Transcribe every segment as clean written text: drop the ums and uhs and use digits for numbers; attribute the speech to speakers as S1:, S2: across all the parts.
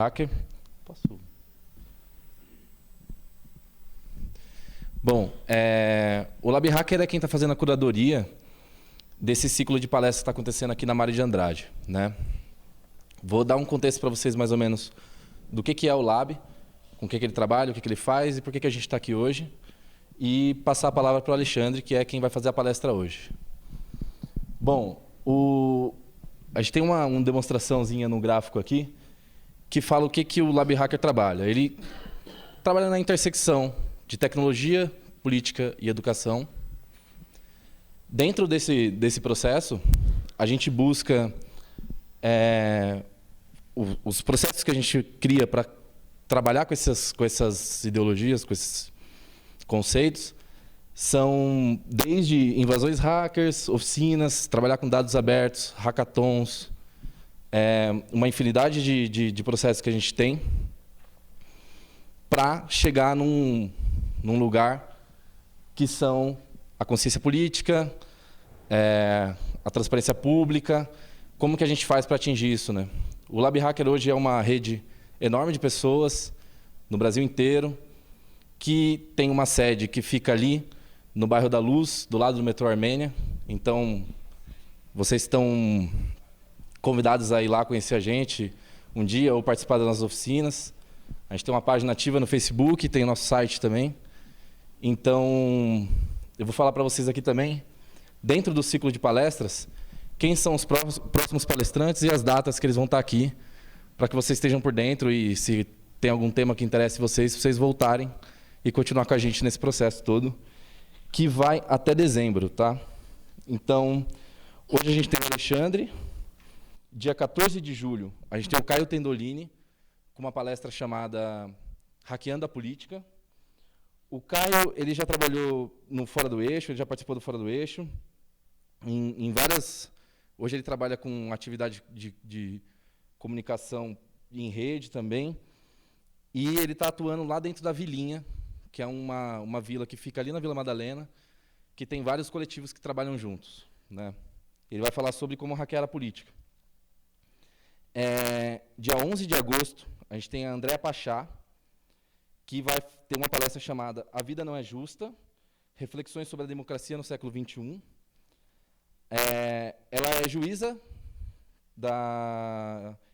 S1: Hacker. Posso? Bom, o Lab Hacker é quem está fazendo a curadoria desse ciclo de palestras que está acontecendo aqui na Mário de Andrade, né? Vou dar um contexto para vocês mais ou menos do que é o Lab, com o que ele trabalha, o que ele faz e por que a gente está aqui hoje. E passar a palavra para o Alexandre, que é quem vai fazer a palestra hoje. Bom, a gente tem uma demonstraçãozinha no gráfico aqui que fala o que o Lab Hacker trabalha. Ele trabalha na intersecção de tecnologia, política e educação. Dentro desse processo, a gente busca os processos que a gente cria para trabalhar com essas ideologias, com esses conceitos, são desde invasões hackers, oficinas, trabalhar com dados abertos, hackathons, uma infinidade de processos que a gente tem para chegar num lugar que são a consciência política, a transparência pública. Como que a gente faz para atingir isso, né? O Lab Hacker hoje é uma rede enorme de pessoas no Brasil inteiro, que tem uma sede que fica ali no bairro da Luz, do lado do metrô Armênia. Então, vocês estão convidados a ir lá conhecer a gente um dia ou participar das nossas oficinas. A gente tem uma página ativa no Facebook, tem o nosso site também. Então, eu vou falar para vocês aqui também, dentro do ciclo de palestras, quem são os próximos palestrantes e as datas que eles vão estar aqui, para que vocês estejam por dentro e, se tem algum tema que interesse vocês voltarem e continuar com a gente nesse processo todo, que vai até dezembro, tá? Então, hoje a gente tem o Alexandre. Dia 14 de julho, a gente tem o Caio Tendolini, com uma palestra chamada Hackeando a Política. O Caio, ele já trabalhou no Fora do Eixo, ele já participou do Fora do Eixo, em várias... Hoje ele trabalha com atividade de comunicação em rede também, e ele está atuando lá dentro da Vilinha, que é uma vila que fica ali na Vila Madalena, que tem vários coletivos que trabalham juntos, né? Ele vai falar sobre como hackear a política. Dia 11 de agosto, a gente tem a Andréa Pachá, que vai ter uma palestra chamada A Vida Não é Justa, Reflexões sobre a Democracia no Século XXI. Ela é juíza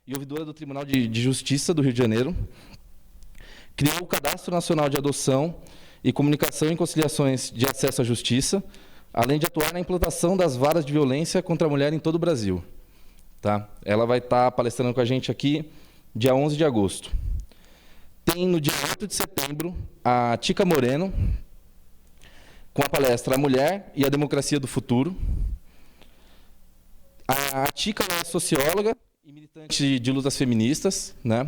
S1: e ouvidora do Tribunal de Justiça do Rio de Janeiro. Criou o Cadastro Nacional de Adoção e Comunicação em Conciliações de Acesso à Justiça, além de atuar na implantação das varas de violência contra a mulher em todo o Brasil. Tá? Ela vai estar palestrando com a gente aqui dia 11 de agosto. Tem no dia 8 de setembro a Tica Moreno, com a palestra A Mulher e a Democracia do Futuro. A Tica é socióloga e militante de lutas feministas, né?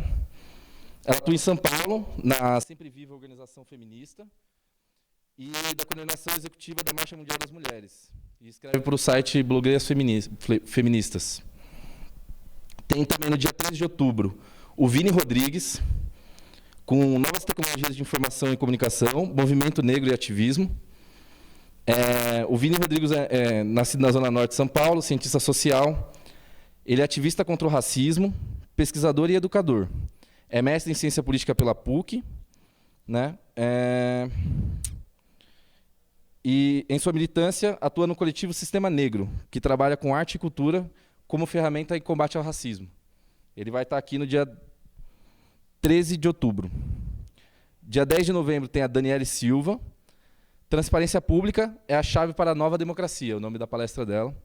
S1: Ela atua em São Paulo, na Sempre Viva Organização Feminista, e da coordenação executiva da Marcha Mundial das Mulheres. E escreve para o site Blogueiras Feministas. Tem também no dia 13 de outubro o Vini Rodrigues, com novas tecnologias de informação e comunicação, movimento negro e ativismo. O Vini Rodrigues é nascido na Zona Norte de São Paulo, cientista social. Ele é ativista contra o racismo, pesquisador e educador. É mestre em ciência política pela PUC, né? E, em sua militância, atua no coletivo Sistema Negro, que trabalha com arte e cultura como ferramenta em combate ao racismo. Ele vai estar aqui no dia 13 de outubro. Dia 10 de novembro tem a Daniele Silva. Transparência Pública é a chave para a nova democracia, o nome da palestra dela.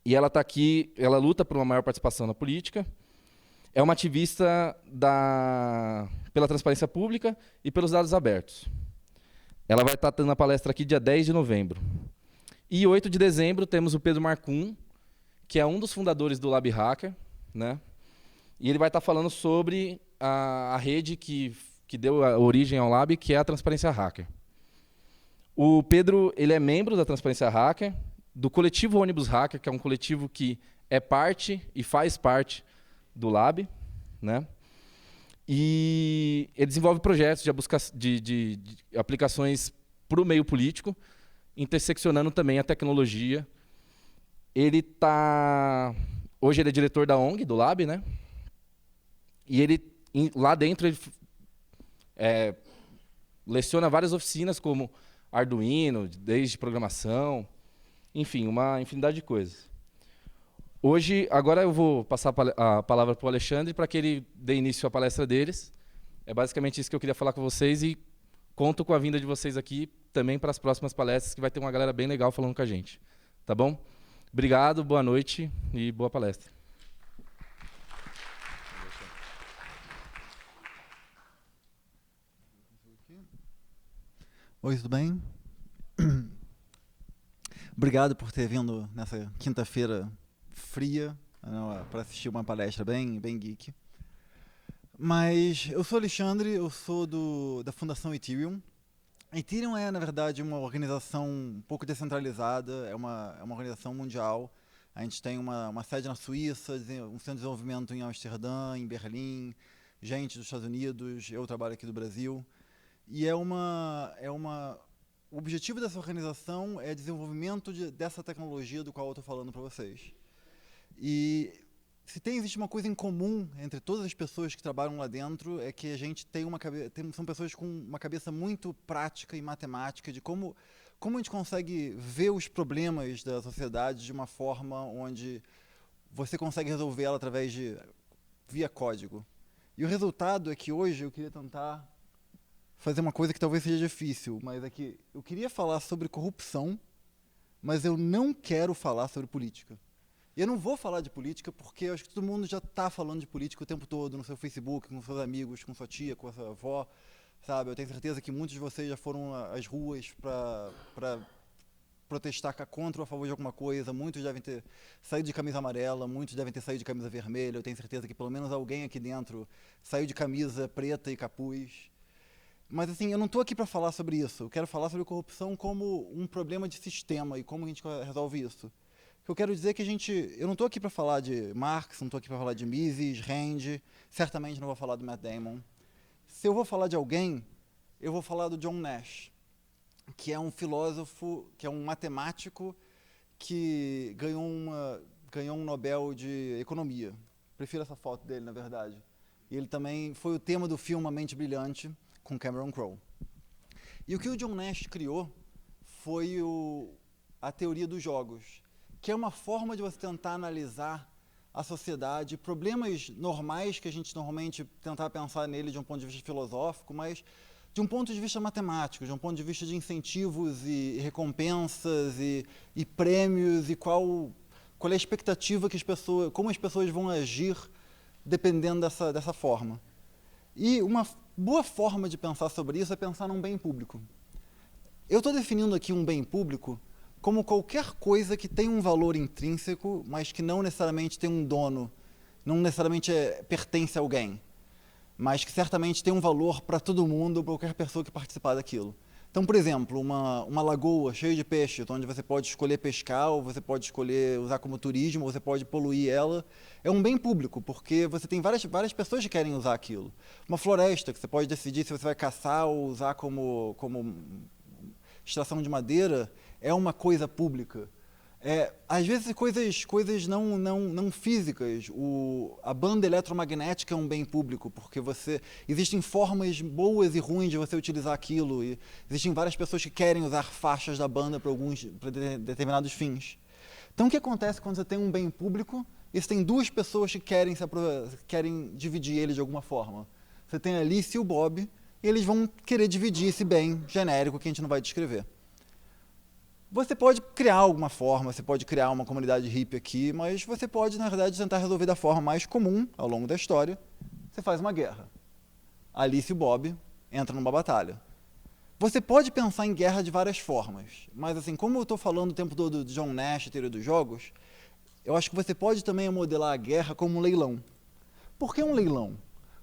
S1: E ela está aqui, ela luta por uma maior participação na política. É uma ativista pela transparência pública e pelos dados abertos. Ela vai estar dando a palestra aqui dia 10 de novembro. E 8 de dezembro temos o Pedro Marcum, que é um dos fundadores do Lab Hacker, né? E ele vai estar falando sobre a rede que deu a origem ao Lab, que é a Transparência Hacker. O Pedro, ele é membro da Transparência Hacker, do coletivo Ônibus Hacker, que é um coletivo que é parte e faz parte do Lab, né? E ele desenvolve projetos de aplicações para o meio político, interseccionando também a tecnologia. Hoje ele é diretor da ONG, do Lab, né? E ele, lá dentro, ele leciona várias oficinas, como Arduino, desde programação, enfim, uma infinidade de coisas. Agora eu vou passar a palavra para o Alexandre para que ele dê início à palestra deles. É basicamente isso que eu queria falar com vocês e conto com a vinda de vocês aqui também para as próximas palestras, que vai ter uma galera bem legal falando com a gente. Tá bom? Obrigado, boa noite e boa palestra.
S2: Oi, tudo bem? Obrigado por ter vindo nessa quinta-feira fria para assistir uma palestra bem geek. Mas eu sou Alexandre, eu sou da Fundação Ethereum. Ethereum é, na verdade, uma organização um pouco descentralizada, é uma organização mundial. A gente tem uma sede na Suíça, um centro de desenvolvimento em Amsterdã, em Berlim, gente dos Estados Unidos, eu trabalho aqui do Brasil. E o objetivo dessa organização é desenvolvimento dessa tecnologia do qual eu estou falando para vocês. E se existe uma coisa em comum entre todas as pessoas que trabalham lá dentro, é que a gente são pessoas com uma cabeça muito prática e matemática de como a gente consegue ver os problemas da sociedade de uma forma onde você consegue resolver ela via código. E o resultado é que hoje eu queria tentar fazer uma coisa que talvez seja difícil, mas é que eu queria falar sobre corrupção, mas eu não quero falar sobre política. E eu não vou falar de política porque eu acho que todo mundo já está falando de política o tempo todo, no seu Facebook, com seus amigos, com sua tia, com a sua avó, sabe? Eu tenho certeza que muitos de vocês já foram às ruas para protestar contra ou a favor de alguma coisa, muitos devem ter saído de camisa amarela, muitos devem ter saído de camisa vermelha, eu tenho certeza que pelo menos alguém aqui dentro saiu de camisa preta e capuz. Mas assim, eu não estou aqui para falar sobre isso. Eu quero falar sobre corrupção como um problema de sistema e como a gente resolve isso. O que eu quero dizer é que eu não estou aqui para falar de Marx, não estou aqui para falar de Mises, Rand, certamente não vou falar do Matt Damon. Se eu vou falar de alguém, eu vou falar do John Nash, que é um filósofo, que é um matemático que ganhou um Nobel de Economia. Prefiro essa foto dele, na verdade. E ele também foi o tema do filme A Mente Brilhante, com Cameron Crowe. E o que o John Nash criou foi a teoria dos jogos, que é uma forma de você tentar analisar a sociedade, problemas normais que a gente normalmente tentar pensar nele de um ponto de vista filosófico, mas de um ponto de vista matemático, de um ponto de vista de incentivos e recompensas e prêmios e qual é a expectativa como as pessoas vão agir dependendo dessa forma. E uma boa forma de pensar sobre isso é pensar num bem público. Eu estou definindo aqui um bem público como qualquer coisa que tem um valor intrínseco, mas que não necessariamente tem um dono, não necessariamente pertence a alguém, mas que certamente tem um valor para todo mundo ou para qualquer pessoa que participar daquilo. Então, por exemplo, uma lagoa cheia de peixe, onde você pode escolher pescar, ou você pode escolher usar como turismo, ou você pode poluir ela, é um bem público, porque você tem várias pessoas que querem usar aquilo. Uma floresta, que você pode decidir se você vai caçar ou usar como extração de madeira, é uma coisa pública. Às vezes coisas não físicas. A banda eletromagnética é um bem público, porque existem formas boas e ruins de você utilizar aquilo, e existem várias pessoas que querem usar faixas da banda para determinados fins. Então o que acontece quando você tem um bem público e você tem duas pessoas que querem dividir ele de alguma forma? Você tem a Alice e o Bob, e eles vão querer dividir esse bem genérico que a gente não vai descrever. Você pode criar alguma forma, você pode criar uma comunidade hippie aqui, mas você pode, na verdade, tentar resolver da forma mais comum ao longo da história. Você faz uma guerra. Alice e Bob entram numa batalha. Você pode pensar em guerra de várias formas, mas assim, como eu estou falando o tempo todo de John Nash, teoria dos jogos, eu acho que você pode também modelar a guerra como um leilão. Por que um leilão?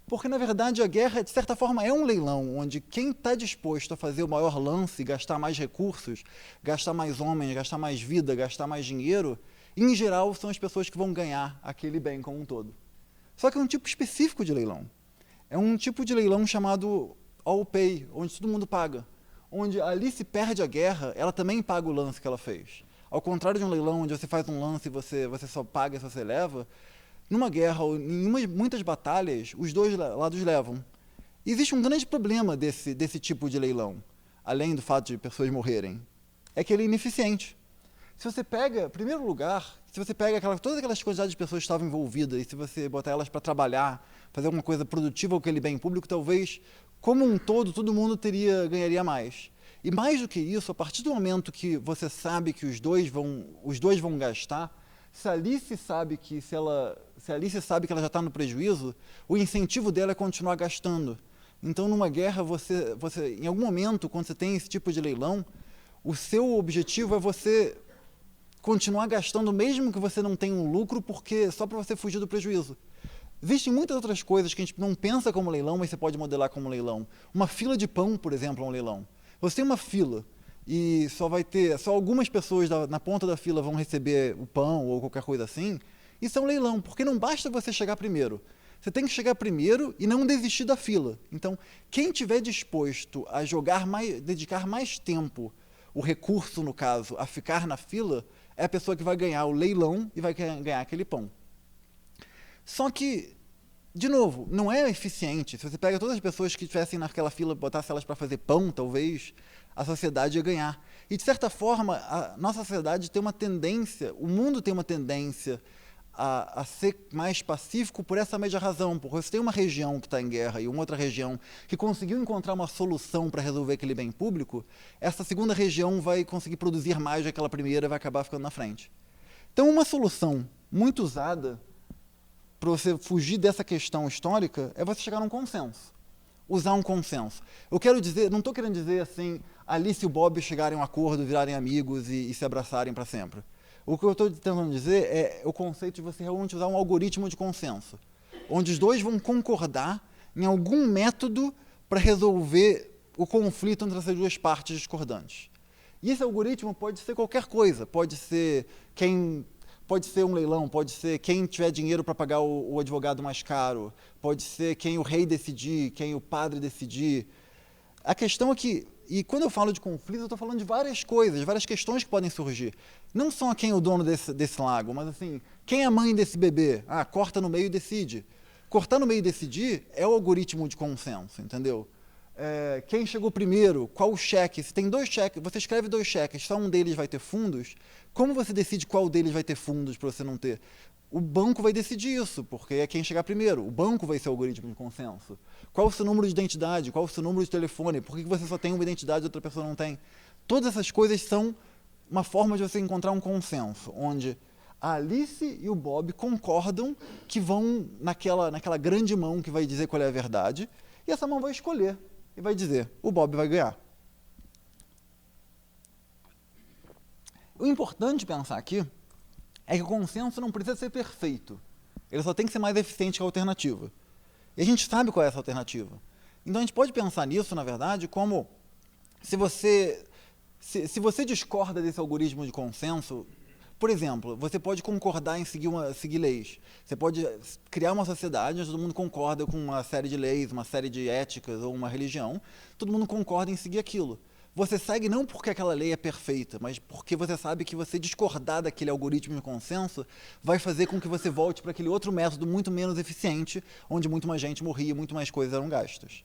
S2: Porque, na verdade, a guerra, de certa forma, é um leilão, onde quem está disposto a fazer o maior lance, gastar mais recursos, gastar mais homens, gastar mais vida, gastar mais dinheiro, em geral, são as pessoas que vão ganhar aquele bem como um todo. Só que é um tipo específico de leilão. É um tipo de leilão chamado all pay, onde todo mundo paga. Onde a Alice perde a guerra, ela também paga o lance que ela fez. Ao contrário de um leilão onde você faz um lance e você só paga se você leva, numa guerra ou em muitas batalhas, os dois lados levam. Existe um grande problema desse tipo de leilão, além do fato de pessoas morrerem, é que ele é ineficiente. Se você pega, em primeiro lugar, se você pega todas aquelas quantidades de pessoas que estavam envolvidas, e se você botar elas para trabalhar, fazer alguma coisa produtiva com aquele bem público, talvez, como um todo, todo mundo ganharia mais. E mais do que isso, a partir do momento que você sabe que os dois vão gastar, se a Alice sabe que ela já está no prejuízo, o incentivo dela é continuar gastando. Então, numa guerra, você, em algum momento, quando você tem esse tipo de leilão, o seu objetivo é você continuar gastando, mesmo que você não tenha um lucro, porque só para você fugir do prejuízo. Existem muitas outras coisas que a gente não pensa como leilão, mas você pode modelar como leilão. Uma fila de pão, por exemplo, é um leilão. Você tem uma fila e só algumas pessoas na ponta da fila vão receber o pão ou qualquer coisa assim. Isso é um leilão, porque não basta você chegar primeiro. Você tem que chegar primeiro e não desistir da fila. Então, quem estiver disposto a dedicar mais tempo, o recurso, no caso, a ficar na fila, é a pessoa que vai ganhar o leilão e vai ganhar aquele pão. Só que, de novo, não é eficiente. Se você pega todas as pessoas que estivessem naquela fila, botasse elas para fazer pão, talvez, a sociedade ia ganhar. E, de certa forma, a nossa sociedade tem uma tendência, o mundo tem uma tendência a ser mais pacífico por essa mesma razão, porque você tem uma região que está em guerra e uma outra região que conseguiu encontrar uma solução para resolver aquele bem público, essa segunda região vai conseguir produzir mais do que aquela primeira e vai acabar ficando na frente. Então, uma solução muito usada para você fugir dessa questão histórica é você chegar num consenso. Usar um consenso. Eu quero dizer, não estou querendo dizer assim, Alice e o Bob chegarem a um acordo, virarem amigos e se abraçarem para sempre. O que eu estou tentando dizer é o conceito de você realmente usar um algoritmo de consenso, onde os dois vão concordar em algum método para resolver o conflito entre essas duas partes discordantes. E esse algoritmo pode ser qualquer coisa, pode ser um leilão, pode ser quem tiver dinheiro para pagar o advogado mais caro, pode ser quem o rei decidir, quem o padre decidir. A questão é que, e quando eu falo de conflito, eu estou falando de várias coisas, várias questões que podem surgir. Não só quem é o dono desse lago, mas assim, quem é a mãe desse bebê? Ah, corta no meio e decide. Cortar no meio e decidir é o algoritmo de consenso, entendeu? Quem chegou primeiro, qual o cheque? Se tem 2 cheques, você escreve 2 cheques, só um deles vai ter fundos, como você decide qual deles vai ter fundos para você não ter? O banco vai decidir isso, porque é quem chegar primeiro. O banco vai ser o algoritmo de consenso. Qual o seu número de identidade? Qual o seu número de telefone? Por que você só tem uma identidade e outra pessoa não tem? Todas essas coisas são uma forma de você encontrar um consenso, onde a Alice e o Bob concordam que vão naquela grande mão que vai dizer qual é a verdade, e essa mão vai escolher e vai dizer, o Bob vai ganhar. O importante pensar aqui é que o consenso não precisa ser perfeito. Ele só tem que ser mais eficiente que a alternativa. E a gente sabe qual é essa alternativa. Então a gente pode pensar nisso, na verdade, como se você discorda desse algoritmo de consenso, por exemplo, você pode concordar em seguir leis. Você pode criar uma sociedade onde todo mundo concorda com uma série de leis, uma série de éticas ou uma religião, todo mundo concorda em seguir aquilo. Você segue não porque aquela lei é perfeita, mas porque você sabe que você discordar daquele algoritmo de consenso vai fazer com que você volte para aquele outro método muito menos eficiente, onde muito mais gente morria e muito mais coisas eram gastas.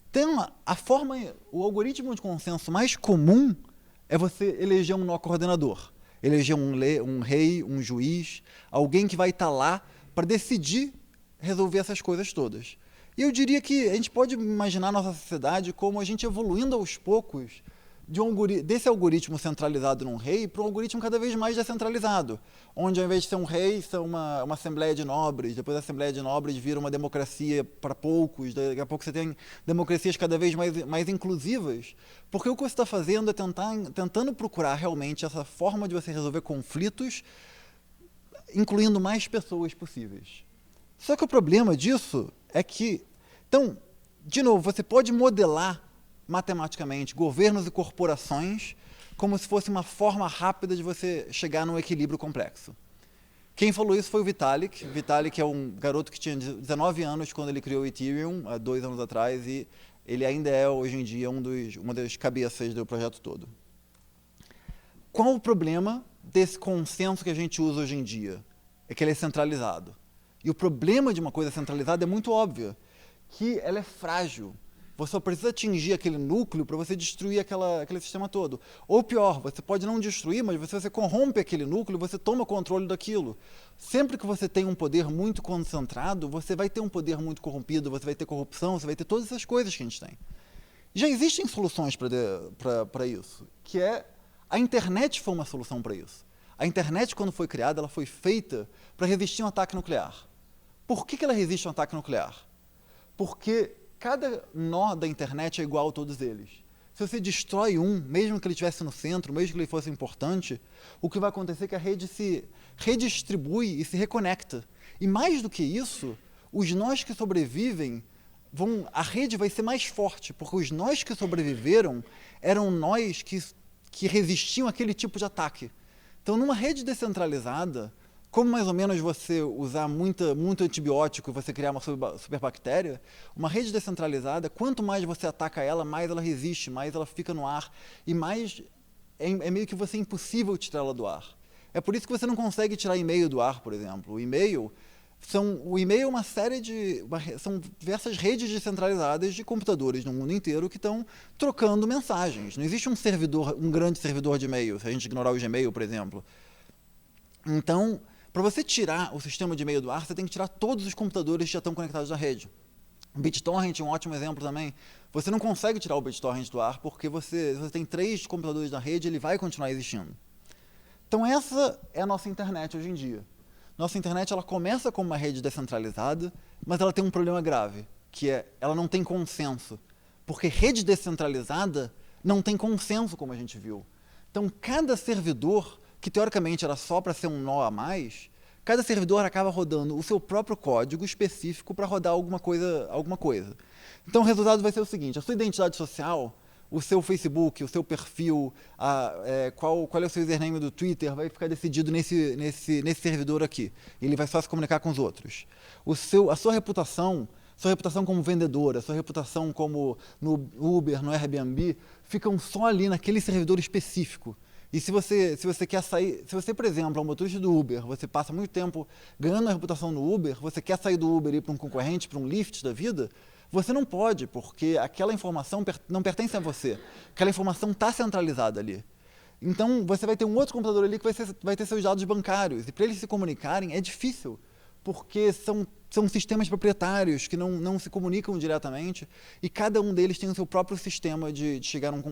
S2: Então, o algoritmo de consenso mais comum é você eleger um nó coordenador, eleger um rei, um juiz, alguém que vai estar lá para decidir resolver essas coisas todas. E eu diria que a gente pode imaginar a nossa sociedade como a gente evoluindo aos poucos desse algoritmo centralizado num rei para um algoritmo cada vez mais descentralizado, onde ao invés de ser um rei, são uma assembleia de nobres, depois a assembleia de nobres vira uma democracia para poucos, daqui a pouco você tem democracias cada vez mais inclusivas, porque o que você está fazendo é tentando procurar realmente essa forma de você resolver conflitos, incluindo mais pessoas possíveis. Só que o problema disso é que, então, de novo, você pode modelar matematicamente governos e corporações como se fosse uma forma rápida de você chegar num equilíbrio complexo. Quem falou isso foi o Vitalik. Vitalik é um garoto que tinha 19 anos quando ele criou o Ethereum, há 2 anos atrás, e ele ainda é, hoje em dia, uma das cabeças do projeto todo. Qual o problema desse consenso que a gente usa hoje em dia? É que ele é centralizado. E o problema de uma coisa centralizada é muito óbvio, que ela é frágil. Você só precisa atingir aquele núcleo para você destruir aquele sistema todo. Ou pior, você pode não destruir, mas se você corrompe aquele núcleo, você toma controle daquilo. Sempre que você tem um poder muito concentrado, você vai ter um poder muito corrompido, você vai ter corrupção, você vai ter todas essas coisas que a gente tem. Já existem soluções para isso, que é a internet foi uma solução para isso. A internet, quando foi criada, ela foi feita para resistir a um ataque nuclear. Por que ela resiste a um ataque nuclear? Porque cada nó da internet é igual a todos eles. Se você destrói um, mesmo que ele estivesse no centro, mesmo que ele fosse importante, o que vai acontecer é que a rede se redistribui e se reconecta. E mais do que isso, os nós que sobrevivem, a rede vai ser mais forte, porque os nós que sobreviveram eram nós que resistiam àquele tipo de ataque. Então, numa rede descentralizada, como mais ou menos você usar muito antibiótico e você criar uma superbactéria, uma rede descentralizada, quanto mais você ataca ela, mais ela resiste, mais ela fica no ar e mais é meio que você impossível tirar ela do ar. É por isso que você não consegue tirar e-mail do ar, por exemplo. O e-mail é uma série são diversas redes descentralizadas de computadores no mundo inteiro que estão trocando mensagens. Não existe um grande servidor de e-mail, se a gente ignorar o Gmail, por exemplo. Então, para você tirar o sistema de e-mail do ar, você tem que tirar todos os computadores que já estão conectados à rede. O BitTorrent é um ótimo exemplo também. Você não consegue tirar o BitTorrent do ar porque você tem 3 computadores na rede, ele vai continuar existindo. Então essa é a nossa internet hoje em dia. Nossa internet ela começa como uma rede descentralizada, mas ela tem um problema grave, que é ela não tem consenso. Porque rede descentralizada não tem consenso, como a gente viu. Então cada servidor, que teoricamente era só para ser um nó a mais, cada servidor acaba rodando o seu próprio código específico para rodar alguma coisa. Então o resultado vai ser o seguinte: a sua identidade social, o seu Facebook, o seu perfil, qual é o seu username do Twitter, vai ficar decidido nesse servidor aqui. Ele vai só se comunicar com os outros. A sua reputação como vendedora, a sua reputação como no Uber, no Airbnb, ficam só ali naquele servidor específico. E se você quer sair, se você, por exemplo, é um motorista do Uber, você passa muito tempo ganhando a reputação no Uber, você quer sair do Uber e ir para um concorrente, para um Lyft da vida, você não pode, porque aquela informação não pertence a você. Aquela informação está centralizada ali. Então, você vai ter um outro computador ali que vai ter seus dados bancários. E para eles se comunicarem é difícil, porque são sistemas proprietários que não se comunicam diretamente e cada um deles tem o seu próprio sistema de chegar a um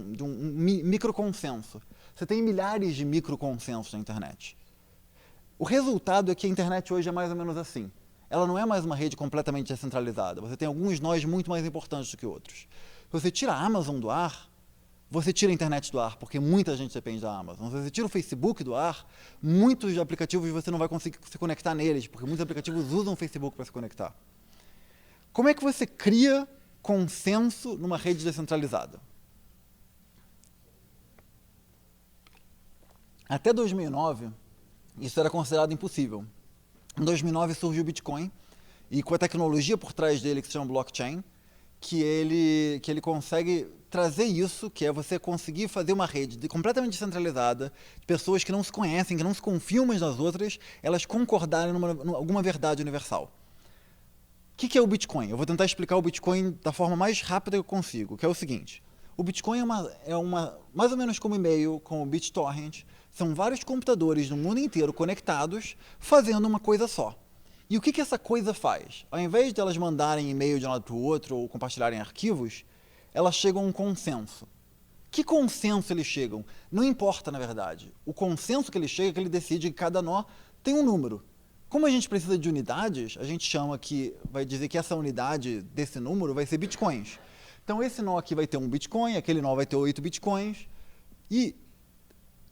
S2: microconsenso. Você tem milhares de microconsensos na internet. O resultado é que a internet hoje é mais ou menos assim. Ela não é mais uma rede completamente descentralizada. Você tem alguns nós muito mais importantes do que outros. Se você tira a Amazon do ar, você tira a internet do ar, porque muita gente depende da Amazon. Se você tira o Facebook do ar, muitos aplicativos você não vai conseguir se conectar neles, porque muitos aplicativos usam o Facebook para se conectar. Como é que você cria consenso numa rede descentralizada? Até 2009, isso era considerado impossível. Em 2009 surgiu o Bitcoin, e com a tecnologia por trás dele, que se chama blockchain, que ele consegue trazer isso, que é você conseguir fazer uma rede completamente descentralizada, de pessoas que não se conhecem, que não se confiam umas nas outras, elas concordarem numa alguma verdade universal. O que é o Bitcoin? Eu vou tentar explicar o Bitcoin da forma mais rápida que eu consigo, que é o seguinte. O Bitcoin é mais ou menos como e-mail, como o BitTorrent. São vários computadores no mundo inteiro conectados, fazendo uma coisa só. E o que essa coisa faz? Ao invés de elas mandarem e-mail de um lado para o outro ou compartilharem arquivos, elas chegam a um consenso. Que consenso eles chegam? Não importa, na verdade. O consenso que ele chega é que ele decide que cada nó tem um número. Como a gente precisa de unidades, a gente vai dizer que essa unidade desse número vai ser bitcoins. Então esse nó aqui vai ter 1 bitcoin, aquele nó vai ter 8 bitcoins. E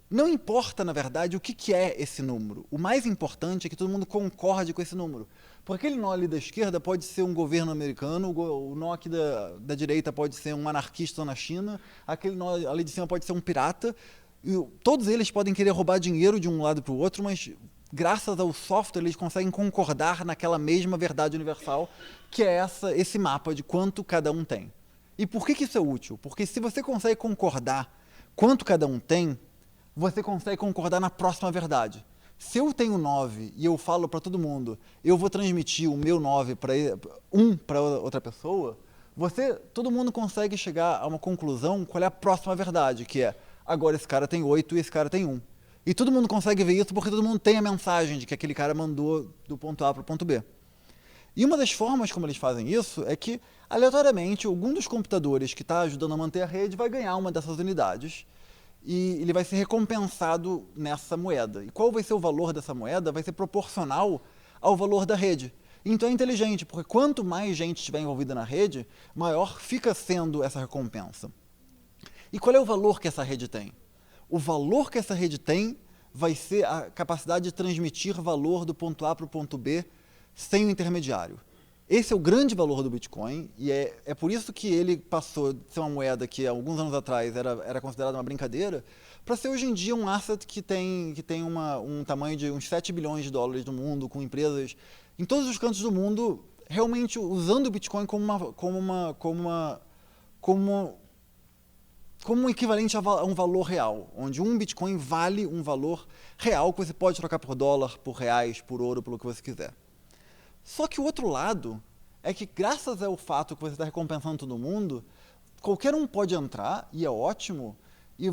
S2: não importa, na verdade, o que é esse número. O mais importante é que todo mundo concorde com esse número. Porque aquele nó ali da esquerda pode ser um governo americano, o nó aqui da direita pode ser um anarquista na China, aquele nó ali de cima pode ser um pirata. E todos eles podem querer roubar dinheiro de um lado para o outro, mas graças ao software eles conseguem concordar naquela mesma verdade universal, que é esse mapa de quanto cada um tem. E por que isso é útil? Porque se você consegue concordar quanto cada um tem, você consegue concordar na próxima verdade. Se eu tenho 9 e eu falo para todo mundo, eu vou transmitir o meu 9 para outra pessoa, todo mundo consegue chegar a uma conclusão qual é a próxima verdade, que é, agora esse cara tem 8 e esse cara tem 1. E todo mundo consegue ver isso porque todo mundo tem a mensagem de que aquele cara mandou do ponto A para o ponto B. E uma das formas como eles fazem isso é que, aleatoriamente, algum dos computadores que está ajudando a manter a rede vai ganhar uma dessas unidades e ele vai ser recompensado nessa moeda. E qual vai ser o valor dessa moeda? Vai ser proporcional ao valor da rede. Então é inteligente, porque quanto mais gente estiver envolvida na rede, maior fica sendo essa recompensa. E qual é o valor que essa rede tem? O valor que essa rede tem vai ser a capacidade de transmitir valor do ponto A para o ponto B sem o intermediário. Esse é o grande valor do Bitcoin e é por isso que ele passou de ser uma moeda que alguns anos atrás era considerada uma brincadeira para ser hoje em dia um asset que tem um tamanho de uns 7 bilhões de dólares no mundo, com empresas em todos os cantos do mundo realmente usando o Bitcoin como um equivalente a um valor real, onde um Bitcoin vale um valor real que você pode trocar por dólar, por reais, por ouro, pelo que você quiser. Só que o outro lado é que, graças ao fato que você está recompensando todo mundo, qualquer um pode entrar, e é ótimo, e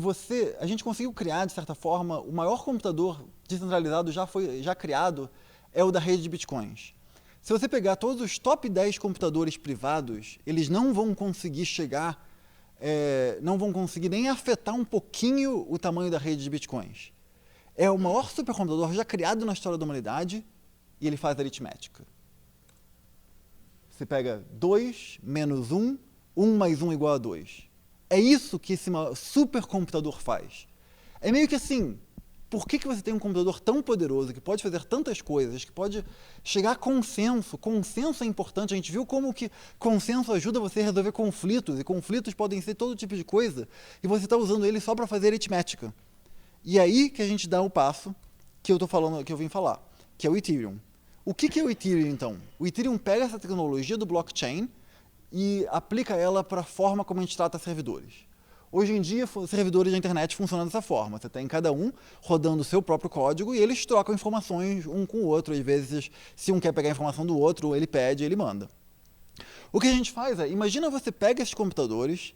S2: a gente conseguiu criar, de certa forma, o maior computador descentralizado já criado é o da rede de Bitcoins. Se você pegar todos os top 10 computadores privados, eles não vão conseguir não vão conseguir nem afetar um pouquinho o tamanho da rede de Bitcoins. É o maior supercomputador já criado na história da humanidade e ele faz aritmética. Você pega 2 menos 1, 1 mais 1 igual a 2. É isso que esse supercomputador faz. É meio que assim, por que você tem um computador tão poderoso, que pode fazer tantas coisas, que pode chegar a consenso? Consenso é importante, a gente viu como que consenso ajuda você a resolver conflitos, e conflitos podem ser todo tipo de coisa, e você está usando ele só para fazer aritmética. E aí que a gente dá o passo que eu vim falar, que é o Ethereum. O que é o Ethereum, então? O Ethereum pega essa tecnologia do blockchain e aplica ela para a forma como a gente trata servidores. Hoje em dia, servidores da internet funcionam dessa forma. Você tem cada um rodando o seu próprio código e eles trocam informações um com o outro. Às vezes, se um quer pegar a informação do outro, ele pede, ele manda. O que a gente faz é, imagina você pega esses computadores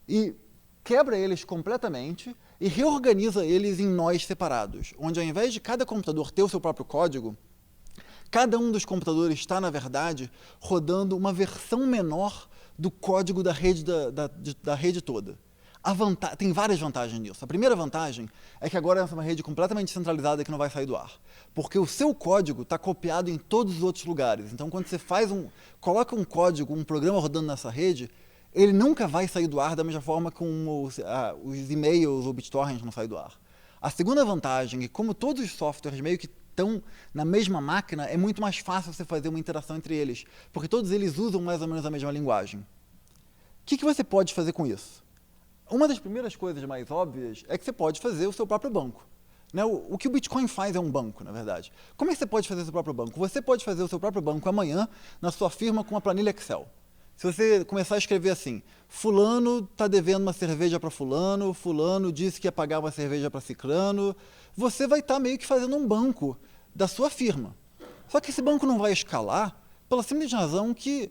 S2: e quebra eles completamente e reorganiza eles em nós separados, onde ao invés de cada computador ter o seu próprio código, cada um dos computadores está, na verdade, rodando uma versão menor do código da rede, da rede toda. Tem várias vantagens nisso. A primeira vantagem é que agora é uma rede completamente centralizada que não vai sair do ar. Porque o seu código está copiado em todos os outros lugares. Então, quando você coloca um código, um programa rodando nessa rede, ele nunca vai sair do ar da mesma forma que os e-mails ou BitTorrent não saem do ar. A segunda vantagem é que, como todos os softwares meio que estão na mesma máquina, é muito mais fácil você fazer uma interação entre eles, porque todos eles usam mais ou menos a mesma linguagem. O que você pode fazer com isso? Uma das primeiras coisas mais óbvias é que você pode fazer o seu próprio banco. Né? O que o Bitcoin faz é um banco, na verdade. Como é que você pode fazer o seu próprio banco? Você pode fazer o seu próprio banco amanhã na sua firma com uma planilha Excel. Se você começar a escrever assim, fulano está devendo uma cerveja para fulano, fulano disse que ia pagar uma cerveja para ciclano, você vai estar meio que fazendo um banco da sua firma. Só que esse banco não vai escalar pela simples razão que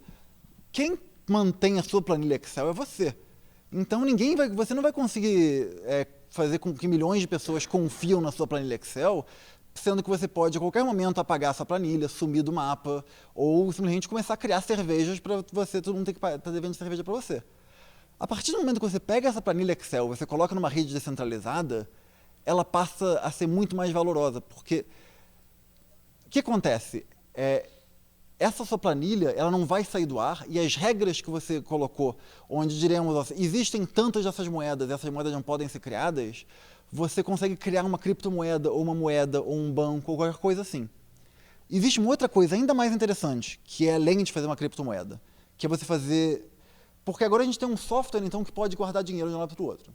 S2: quem mantém a sua planilha Excel é você. Então você não vai conseguir fazer com que milhões de pessoas confiam na sua planilha Excel, sendo que você pode a qualquer momento apagar essa planilha, sumir do mapa, ou simplesmente começar a criar cervejas para todo mundo tá devendo cerveja para você. A partir do momento que você pega essa planilha Excel, você coloca numa rede descentralizada, ela passa a ser muito mais valorosa, porque o que acontece? Essa sua planilha, ela não vai sair do ar, e as regras que você colocou, onde diremos, existem tantas dessas moedas, essas moedas não podem ser criadas, você consegue criar uma criptomoeda, ou um banco, ou qualquer coisa assim. Existe uma outra coisa ainda mais interessante, que é além de fazer uma criptomoeda, que é você fazer... Porque agora a gente tem um software, então, que pode guardar dinheiro de um lado para o outro.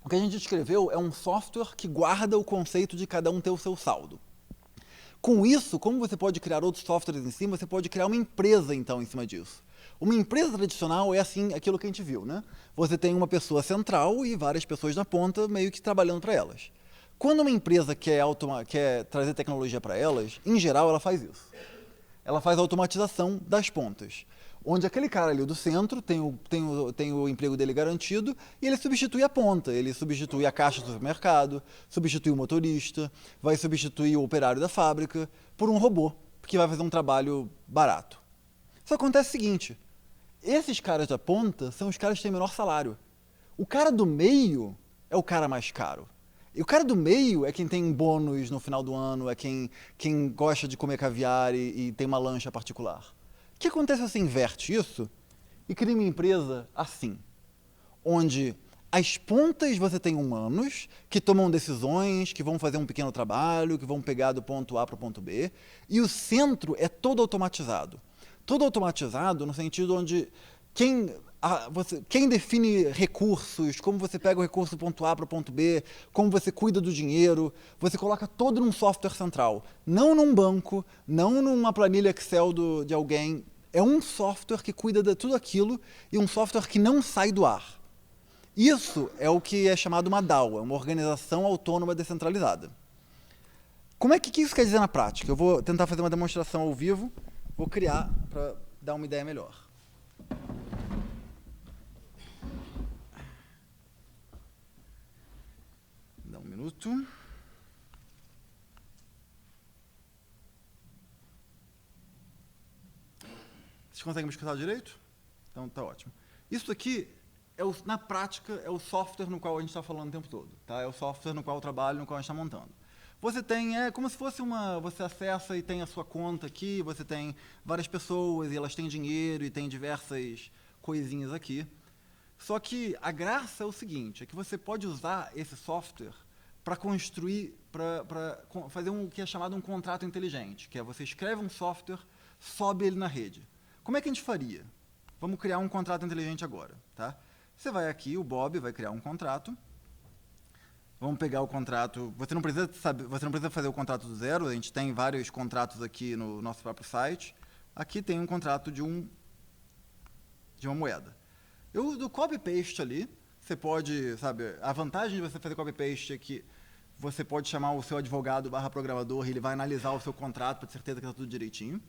S2: O que a gente descreveu é um software que guarda o conceito de cada um ter o seu saldo. Com isso, como você pode criar outros softwares em cima, você pode criar uma empresa, então, em cima disso. Uma empresa tradicional é assim, aquilo que a gente viu, né? Você tem uma pessoa central e várias pessoas na ponta meio que trabalhando para elas. Quando uma empresa quer trazer tecnologia para elas, em geral ela faz isso. Ela faz a automatização das pontas, onde aquele cara ali do centro tem o emprego dele garantido e ele substitui a ponta, ele substitui a caixa do supermercado, substitui o motorista, vai substituir o operário da fábrica por um robô, que vai fazer um trabalho barato. Só acontece o seguinte, esses caras da ponta são os caras que têm menor salário. O cara do meio é o cara mais caro. E o cara do meio é quem tem bônus no final do ano, é quem gosta de comer caviar e tem uma lancha particular. O que acontece se você inverte isso e cria uma empresa assim, onde as pontas você tem humanos que tomam decisões, que vão fazer um pequeno trabalho, que vão pegar do ponto A para o ponto B, e o centro é todo automatizado. Todo automatizado no sentido onde quem define recursos, como você pega o recurso do ponto A para o ponto B, como você cuida do dinheiro, você coloca todo num software central, não num banco, não numa planilha Excel de alguém. É um software que cuida de tudo aquilo e um software que não sai do ar. Isso é o que é chamado uma DAO, é uma organização autônoma descentralizada. Como é que isso quer dizer na prática? Eu vou tentar fazer uma demonstração ao vivo, vou criar para dar uma ideia melhor. Minuto. Vocês conseguem me escutar direito? Então tá ótimo. Isso aqui, na prática, é o software no qual a gente está falando o tempo todo. Tá? É o software no qual eu trabalho, no qual a gente está montando. Você tem, como se fosse você acessa e tem a sua conta aqui, você tem várias pessoas e elas têm dinheiro e tem diversas coisinhas aqui. Só que a graça é o seguinte, é que você pode usar esse software para construir, para fazer o que é chamado um contrato inteligente, que é você escreve um software, sobe ele na rede. Como é que a gente faria? Vamos criar um contrato inteligente agora. Tá? Você vai aqui, o Bob vai criar um contrato. Vamos pegar o contrato. Você não precisa fazer o contrato do zero, a gente tem vários contratos aqui no nosso próprio site. Aqui tem um contrato de uma moeda. Eu uso o copy-paste ali. Você pode, a vantagem de você fazer copy-paste é que você pode chamar o seu advogado /programador e ele vai analisar o seu contrato para ter certeza que está tudo direitinho.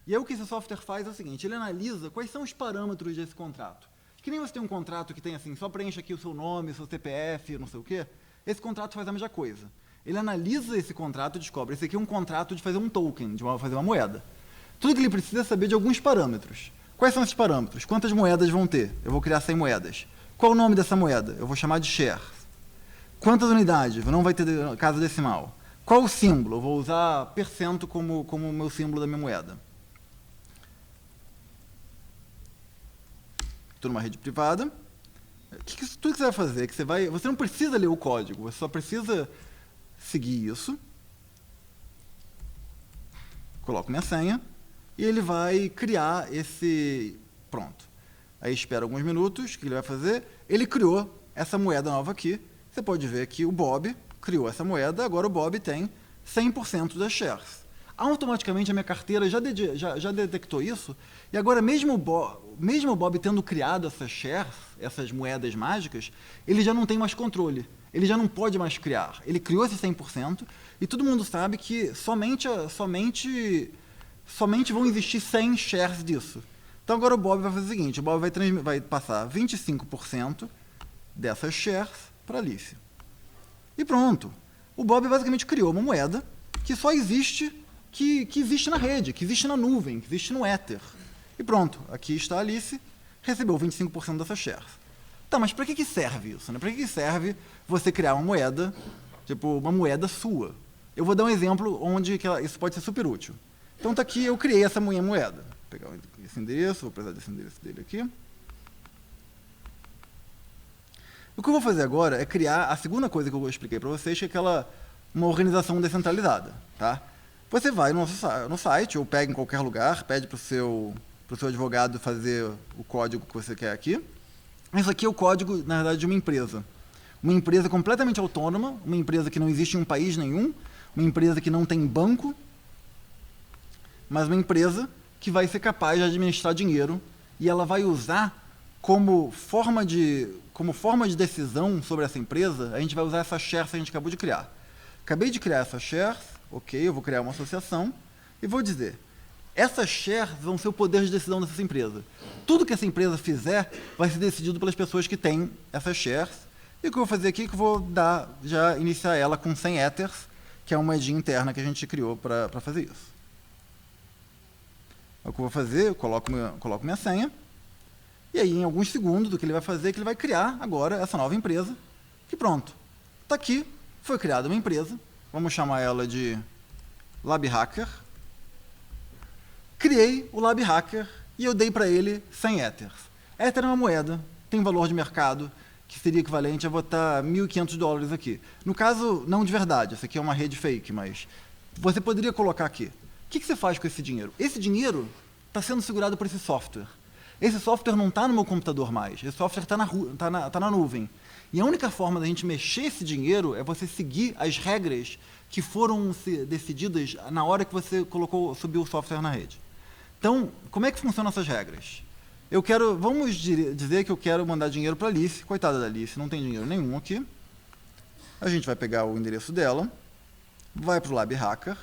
S2: E aí o que esse software faz é o seguinte, ele analisa quais são os parâmetros desse contrato. Que nem você tem um contrato que tem assim, só preenche aqui o seu nome, seu CPF, não sei o quê. Esse contrato faz a mesma coisa. Ele analisa esse contrato e descobre, esse aqui é um contrato de fazer um token, de fazer uma moeda. Tudo que ele precisa é saber de alguns parâmetros. Quais são esses parâmetros? Quantas moedas vão ter? Eu vou criar 100 moedas. Qual o nome dessa moeda? Eu vou chamar de shares. Quantas unidades? Não vai ter casa decimal. Qual o símbolo? Eu vou usar percento como o meu símbolo da minha moeda. Estou numa rede privada. Tudo que você vai fazer é que você não precisa ler o código, você só precisa seguir isso. Coloco minha senha e ele vai criar esse... Pronto. Aí espera alguns minutos, o que ele vai fazer? Ele criou essa moeda nova aqui. Você pode ver que o Bob criou essa moeda, agora o Bob tem 100% das shares. Automaticamente a minha carteira já detectou isso, e agora mesmo o Bob tendo criado essas shares, essas moedas mágicas, ele já não tem mais controle. Ele já não pode mais criar. Ele criou esse 100%, e todo mundo sabe que somente vão existir 100 shares disso. Então agora o Bob vai fazer o seguinte, o Bob vai passar 25% dessas shares para a Alice. E pronto. O Bob basicamente criou uma moeda que só existe, que existe na rede, que existe na nuvem, que existe no Ether. E pronto, aqui está a Alice, recebeu 25% dessas shares. Tá, mas para que serve isso? Né? Para que serve você criar uma moeda, tipo uma moeda sua? Eu vou dar um exemplo onde isso pode ser super útil. Então tá aqui, eu criei essa minha moeda. Vou pegar esse endereço, vou precisar desse endereço dele aqui. O que eu vou fazer agora é criar a segunda coisa que eu expliquei para vocês, que é uma organização descentralizada. Tá? Você vai no site, ou pega em qualquer lugar, pede para o seu advogado fazer o código que você quer aqui. Isso aqui é o código, na verdade, de uma empresa. Uma empresa completamente autônoma, uma empresa que não existe em um país nenhum, uma empresa que não tem banco, mas uma empresa que vai ser capaz de administrar dinheiro e ela vai usar como forma de decisão sobre essa empresa, a gente vai usar essa shares que a gente acabou de criar. Acabei de criar essa shares, ok, eu vou criar uma associação e vou dizer, essas shares vão ser o poder de decisão dessa empresa. Tudo que essa empresa fizer vai ser decidido pelas pessoas que têm essas shares. E o que eu vou fazer aqui é que eu vou já iniciar ela com 100 Ethers, que é uma moedinha interna que a gente criou para fazer isso. O que eu vou fazer, eu coloco minha senha, e aí em alguns segundos o que ele vai fazer é que ele vai criar agora essa nova empresa, que pronto, está aqui, foi criada uma empresa, vamos chamar ela de LabHacker. Criei o LabHacker e eu dei para ele 100 Ethers. Ether é uma moeda, tem valor de mercado, que seria equivalente a botar $1.500 aqui. No caso, não de verdade, essa aqui é uma rede fake, mas você poderia colocar aqui. O que você faz com esse dinheiro? Esse dinheiro está sendo segurado por esse software. Esse software não está no meu computador mais, esse software está na nuvem. E a única forma da gente mexer esse dinheiro é você seguir as regras que foram decididas na hora que você subiu o software na rede. Então, como é que funcionam essas regras? Vamos dizer que eu quero mandar dinheiro para a Alice. Coitada da Alice, não tem dinheiro nenhum aqui. A gente vai pegar o endereço dela, vai para o LabHacker,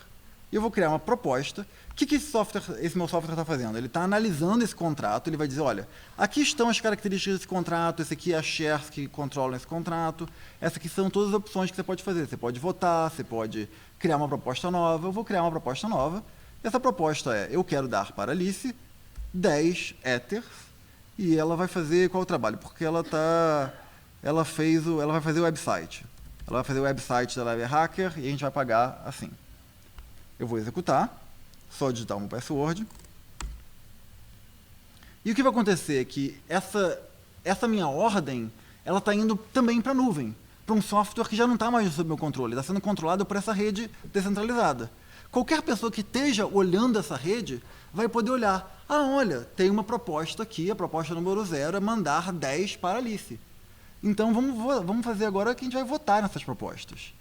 S2: e eu vou criar uma proposta. O que esse meu software está fazendo? Ele está analisando esse contrato, ele vai dizer, olha, aqui estão as características desse contrato, esse aqui é a shares que controlam esse contrato, essas aqui são todas as opções que você pode fazer. Você pode votar, você pode criar uma proposta nova. Eu vou criar uma proposta nova. Essa proposta é, eu quero dar para a Alice 10 Ethers, e ela vai fazer qual o trabalho? Porque ela vai fazer o website. Ela vai fazer o website da LabHacker e a gente vai pagar assim. Eu vou executar, só digitar um password. E o que vai acontecer é que essa minha ordem, ela está indo também para a nuvem, para um software que já não está mais sob meu controle, está sendo controlado por essa rede descentralizada. Qualquer pessoa que esteja olhando essa rede vai poder olhar, olha, tem uma proposta aqui, a proposta número 0 é mandar 10 para a Alice. Então vamos fazer agora que a gente vai votar nessas propostas.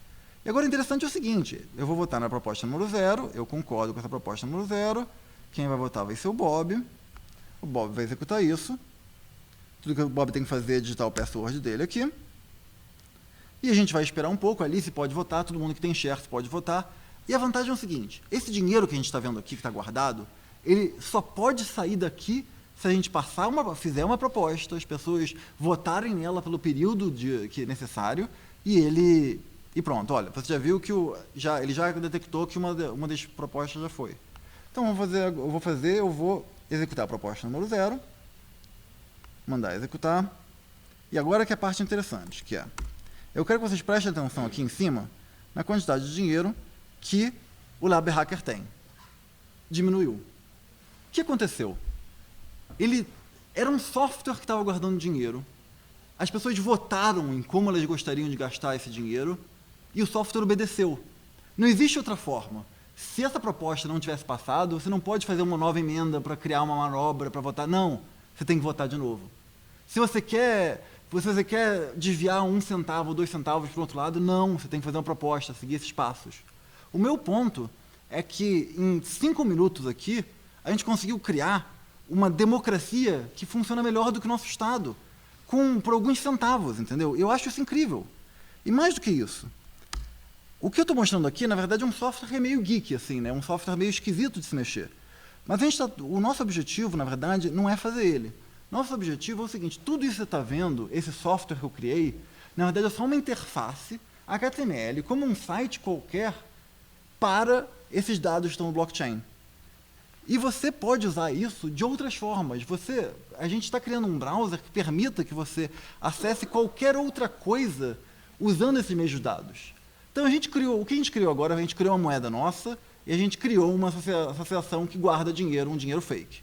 S2: E agora o interessante é o seguinte, eu vou votar na proposta número 0, eu concordo com essa proposta número 0, quem vai votar vai ser o Bob vai executar isso, tudo que o Bob tem que fazer é digitar o password dele aqui, e a gente vai esperar um pouco, a Alice pode votar, todo mundo que tem shares pode votar, e a vantagem é o seguinte, esse dinheiro que a gente está vendo aqui, que está guardado, ele só pode sair daqui se a gente fizer uma proposta, as pessoas votarem nela pelo período que é necessário, e pronto, olha, você já viu que ele já detectou que uma das propostas já foi. Então, eu vou executar a proposta número 0, mandar executar, e agora que é a parte interessante, que é, eu quero que vocês prestem atenção aqui em cima, na quantidade de dinheiro que o LabHacker tem. Diminuiu. O que aconteceu? Ele era um software que estava guardando dinheiro, as pessoas votaram em como elas gostariam de gastar esse dinheiro, e o software obedeceu. Não existe outra forma. Se essa proposta não tivesse passado, você não pode fazer uma nova emenda para criar uma manobra para votar. Não, você tem que votar de novo. Se você quer desviar 1 centavo ou 2 centavos para o outro lado, não, você tem que fazer uma proposta, seguir esses passos. O meu ponto é que em 5 minutos aqui, a gente conseguiu criar uma democracia que funciona melhor do que o nosso Estado, por alguns centavos, entendeu? Eu acho isso incrível. E mais do que isso, o que eu estou mostrando aqui, na verdade, é um software que é meio geek, assim, né? Um software meio esquisito de se mexer. Mas o nosso objetivo, na verdade, não é fazer ele. Nosso objetivo é o seguinte, tudo isso que você está vendo, esse software que eu criei, na verdade é só uma interface HTML, como um site qualquer, para esses dados que estão no blockchain. E você pode usar isso de outras formas. A gente está criando um browser que permita que você acesse qualquer outra coisa usando esses mesmos dados. Então, o que a gente criou agora? A gente criou uma moeda nossa e a gente criou uma associação que guarda dinheiro, um dinheiro fake.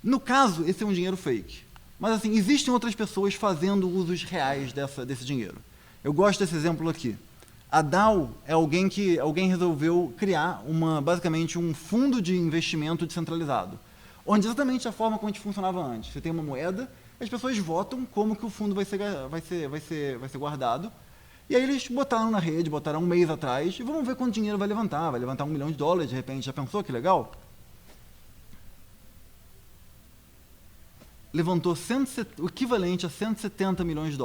S2: No caso, esse é um dinheiro fake. Mas, assim, existem outras pessoas fazendo usos reais desse dinheiro. Eu gosto desse exemplo aqui. A DAO é alguém resolveu criar basicamente um fundo de investimento descentralizado, onde exatamente a forma como a gente funcionava antes. Você tem uma moeda, as pessoas votam como que o fundo vai ser guardado, e aí eles botaram na rede, botaram um mês atrás, e vamos ver quanto dinheiro vai levantar $1 milhão de repente, já pensou que legal? Levantou o equivalente a $170 milhões.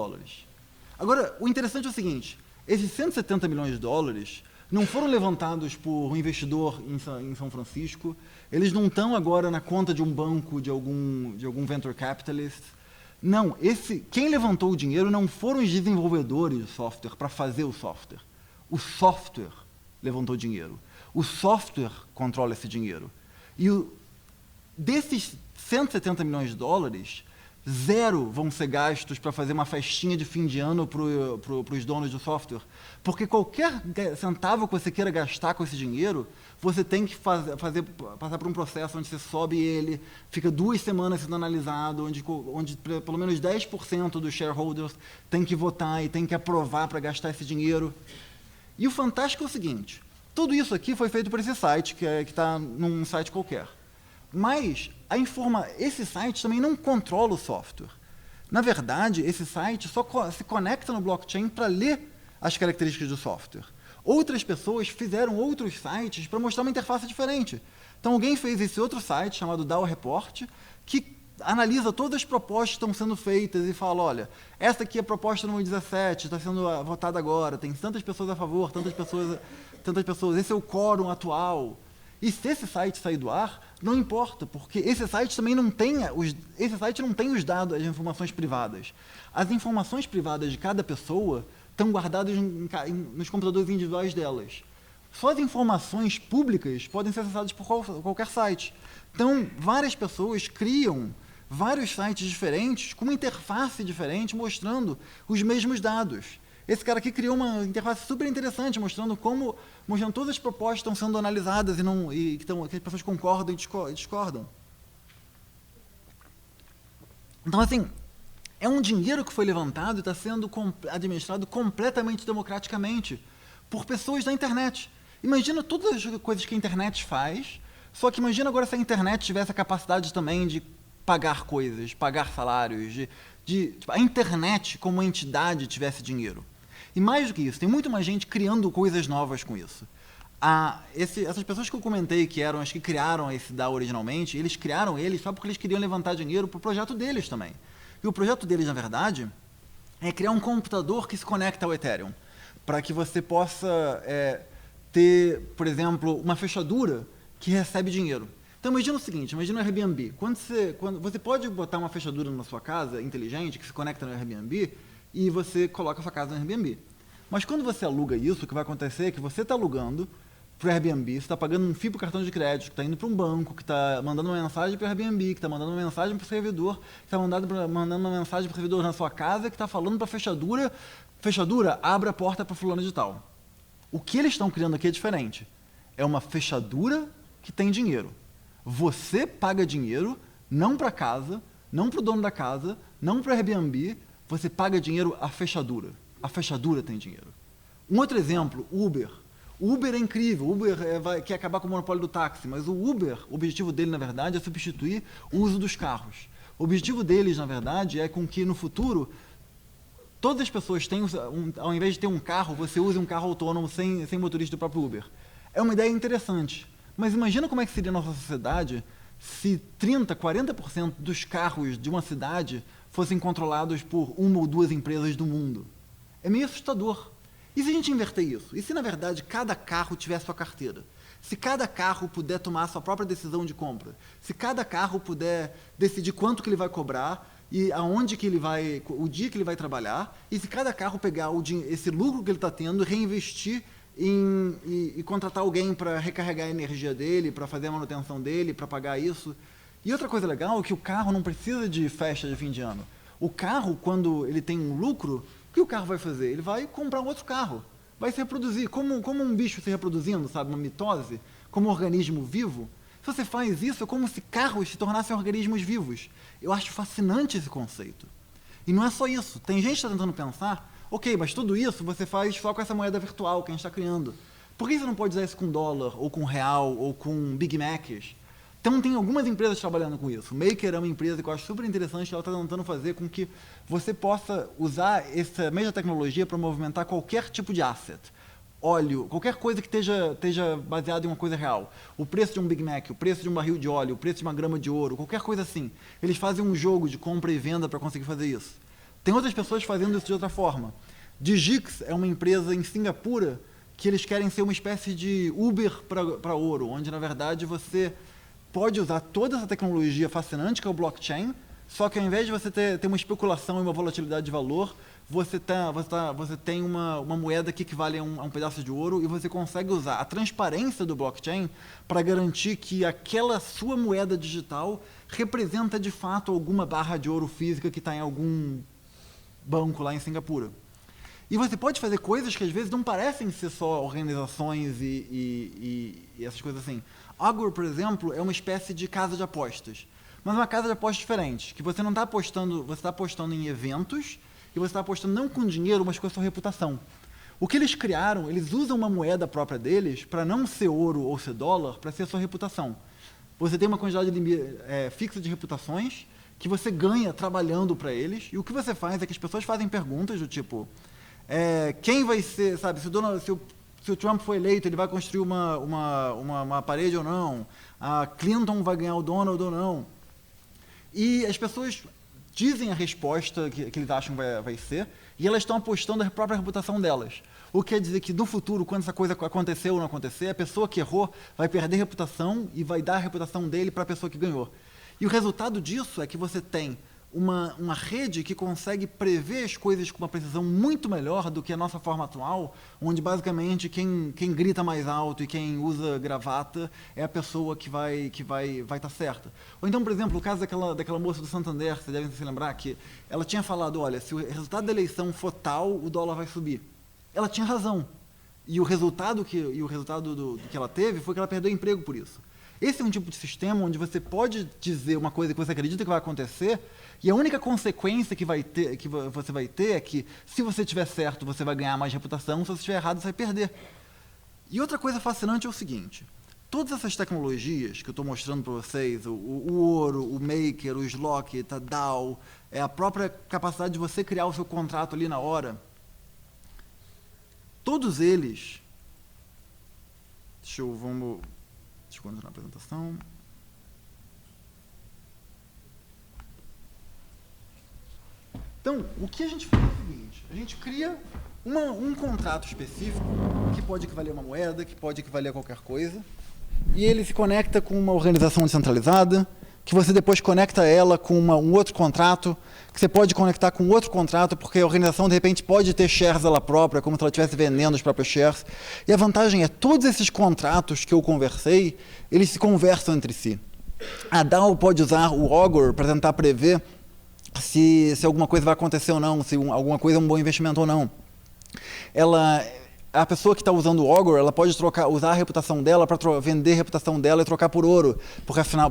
S2: Agora, o interessante é o seguinte, Esses 170 milhões de dólares não foram levantados por um investidor em São Francisco, eles não estão agora na conta de um banco, de algum venture capitalist. Não, quem levantou o dinheiro não foram os desenvolvedores de software para fazer o software. O software levantou dinheiro. O software controla esse dinheiro. E desses 170 milhões de dólares, 0 vão ser gastos para fazer uma festinha de fim de ano para os donos do software. Porque qualquer centavo que você queira gastar com esse dinheiro, você tem que passar por um processo onde você sobe ele, fica 2 semanas sendo analisado, onde pelo menos 10% dos shareholders tem que votar e tem que aprovar para gastar esse dinheiro. E o fantástico é o seguinte, tudo isso aqui foi feito por esse site, que está num site qualquer. Mas esse site também não controla o software. Na verdade, esse site só se conecta no blockchain para ler as características do software. Outras pessoas fizeram outros sites para mostrar uma interface diferente. Então, alguém fez esse outro site, chamado DAO Report, que analisa todas as propostas que estão sendo feitas e fala, olha, essa aqui é a proposta número 17, está sendo votada agora, tem tantas pessoas a favor, tantas pessoas, esse é o quórum atual. E se esse site sair do ar, não importa, porque esse site também não tem os dados, as informações privadas. As informações privadas de cada pessoa estão guardadas nos computadores individuais delas. Só as informações públicas podem ser acessadas por qualquer site. Então, várias pessoas criam vários sites diferentes, com uma interface diferente, mostrando os mesmos dados. Esse cara aqui criou uma interface super interessante, mostrando todas as propostas estão sendo analisadas que as pessoas concordam e discordam. Então, assim, é um dinheiro que foi levantado e está sendo administrado completamente democraticamente por pessoas da internet. Imagina todas as coisas que a internet faz, só que imagina agora se a internet tivesse a capacidade também de pagar coisas, pagar salários, a internet como entidade tivesse dinheiro. E mais do que isso, tem muito mais gente criando coisas novas com isso. Essas pessoas que eu comentei que eram as que criaram esse DAO originalmente, eles criaram só porque eles queriam levantar dinheiro para o projeto deles também. E o projeto deles, na verdade, é criar um computador que se conecta ao Ethereum, para que você possa ter, por exemplo, uma fechadura que recebe dinheiro. Então imagina o seguinte, imagina o Airbnb. Quando você pode botar uma fechadura na sua casa inteligente que se conecta no Airbnb e você coloca a sua casa no Airbnb. Mas quando você aluga isso, o que vai acontecer é que você está alugando para o Airbnb, você está pagando um FII para o cartão de crédito, que está indo para um banco, que está mandando uma mensagem para o Airbnb, que está mandando uma mensagem para o servidor, que está mandando uma mensagem para o servidor na sua casa, que está falando para a fechadura, abre a porta para fulano de tal. O que eles estão criando aqui é diferente. É uma fechadura que tem dinheiro. Você paga dinheiro, não para a casa, não para o dono da casa, não para o Airbnb, você paga dinheiro à fechadura. A fechadura tem dinheiro. Um outro exemplo, Uber. O Uber é incrível, o Uber quer acabar com o monopólio do táxi, mas o Uber, o objetivo dele, na verdade, é substituir o uso dos carros. O objetivo deles, na verdade, é com que no futuro todas as pessoas tenham, ao invés de ter um carro, você use um carro autônomo sem motorista do próprio Uber. É uma ideia interessante, mas imagina como é que seria a nossa sociedade se 30%, 40% dos carros de uma cidade fossem controlados por uma ou duas empresas do mundo. É meio assustador. E se a gente inverter isso? E se, na verdade, cada carro tivesse sua carteira? Se cada carro puder tomar a sua própria decisão de compra? Se cada carro puder decidir quanto que ele vai cobrar e aonde que ele vai, o dia que ele vai trabalhar? E se cada carro pegar esse lucro que ele está tendo e reinvestir e contratar alguém para recarregar a energia dele, para fazer a manutenção dele, para pagar isso? E outra coisa legal é que o carro não precisa de festa de fim de ano. O carro, quando ele tem um lucro, o que o carro vai fazer? Ele vai comprar um outro carro, vai se reproduzir, como um bicho se reproduzindo, sabe, uma mitose, como um organismo vivo. Se você faz isso, é como se carros se tornassem organismos vivos. Eu acho fascinante esse conceito. E não é só isso. Tem gente que está tentando pensar, ok, mas tudo isso você faz só com essa moeda virtual que a gente está criando. Por que você não pode usar isso com dólar, ou com real, ou com Big Macs? Então, tem algumas empresas trabalhando com isso. O Maker é uma empresa que eu acho super interessante, ela está tentando fazer com que você possa usar essa mesma tecnologia para movimentar qualquer tipo de asset. Óleo, qualquer coisa que esteja baseada em uma coisa real. O preço de um Big Mac, o preço de um barril de óleo, o preço de uma grama de ouro, qualquer coisa assim. Eles fazem um jogo de compra e venda para conseguir fazer isso. Tem outras pessoas fazendo isso de outra forma. Digix é uma empresa em Singapura que eles querem ser uma espécie de Uber para ouro, onde, na verdade, você pode usar toda essa tecnologia fascinante que é o blockchain, só que ao invés de você ter uma especulação e uma volatilidade de valor, você tem uma moeda que equivale a um pedaço de ouro e você consegue usar a transparência do blockchain para garantir que aquela sua moeda digital representa de fato alguma barra de ouro física que está em algum banco lá em Singapura. E você pode fazer coisas que às vezes não parecem ser só organizações e essas coisas assim. Augur, por exemplo, é uma espécie de casa de apostas, mas uma casa de apostas diferente, que você não está apostando, você está apostando em eventos e você está apostando não com dinheiro, mas com a sua reputação. O que eles criaram, eles usam uma moeda própria deles para não ser ouro ou ser dólar, para ser a sua reputação. Você tem uma quantidade fixa de reputações que você ganha trabalhando para eles, e o que você faz é que as pessoas fazem perguntas do tipo... quem vai ser, sabe, se o Trump for eleito, ele vai construir uma parede ou não, a Clinton vai ganhar o Donald ou não. E as pessoas dizem a resposta que eles acham que vai ser, e elas estão apostando a própria reputação delas. O que quer dizer que no futuro, quando essa coisa acontecer ou não acontecer, a pessoa que errou vai perder reputação e vai dar a reputação dele para a pessoa que ganhou. E o resultado disso é que você tem uma rede que consegue prever as coisas com uma precisão muito melhor do que a nossa forma atual, onde basicamente quem grita mais alto e quem usa gravata é a pessoa que vai estar certa. Ou então, por exemplo, o caso daquela moça do Santander, vocês devem se lembrar que ela tinha falado, olha, se o resultado da eleição for tal, o dólar vai subir. Ela tinha razão. E o resultado que ela teve foi que ela perdeu o emprego por isso. Esse é um tipo de sistema onde você pode dizer uma coisa que você acredita que vai acontecer e a única consequência que você vai ter é que, se você estiver certo, você vai ganhar mais reputação, se você estiver errado, você vai perder. E outra coisa fascinante é o seguinte, todas essas tecnologias que eu estou mostrando para vocês, o ouro, o maker, o Slock, a DAO, a própria capacidade de você criar o seu contrato ali na hora, todos eles... Deixa eu continuar a apresentação. Então, o que a gente faz é o seguinte, a gente cria um contrato específico que pode equivaler a uma moeda, que pode equivaler a qualquer coisa, e ele se conecta com uma organização descentralizada, que você depois conecta ela com um outro contrato, que você pode conectar com outro contrato, porque a organização, de repente, pode ter shares ela própria, como se ela estivesse vendendo os próprios shares. E a vantagem é, todos esses contratos que eu conversei, eles se conversam entre si. A DAO pode usar o Augur para tentar prever se alguma coisa vai acontecer ou não, se alguma coisa é um bom investimento ou não. A pessoa que está usando o Augur, ela pode usar a reputação dela para vender a reputação dela e trocar por ouro, porque afinal,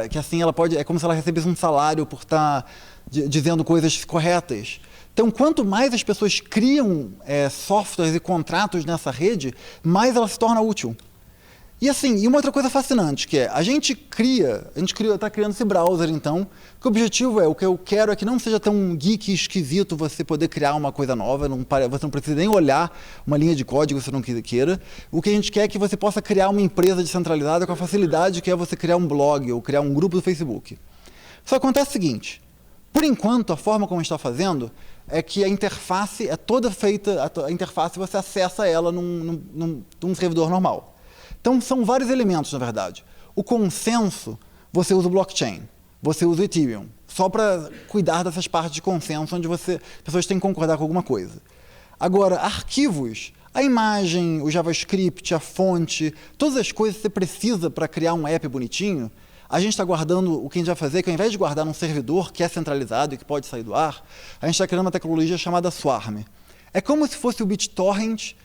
S2: que assim ela pode, é como se ela recebesse um salário por estar dizendo coisas corretas. Então, quanto mais as pessoas criam softwares e contratos nessa rede, mais ela se torna útil. E assim, e uma outra coisa fascinante, que é, a gente está criando esse browser, então, que o objetivo o que eu quero é que não seja tão geek esquisito você poder criar uma coisa nova, você não precisa nem olhar uma linha de código se você não queira. O que a gente quer é que você possa criar uma empresa descentralizada com a facilidade que é você criar um blog ou criar um grupo do Facebook. Só acontece o seguinte, por enquanto, a forma como a gente está fazendo é que a interface é toda feita, a interface você acessa ela num servidor normal. Então, são vários elementos, na verdade. O consenso, você usa o blockchain, você usa o Ethereum, só para cuidar dessas partes de consenso, onde as pessoas têm que concordar com alguma coisa. Agora, arquivos, a imagem, o JavaScript, a fonte, todas as coisas que você precisa para criar um app bonitinho, a gente está guardando, o que a gente vai fazer é que ao invés de guardar num servidor que é centralizado e que pode sair do ar, a gente está criando uma tecnologia chamada Swarm. É como se fosse o BitTorrent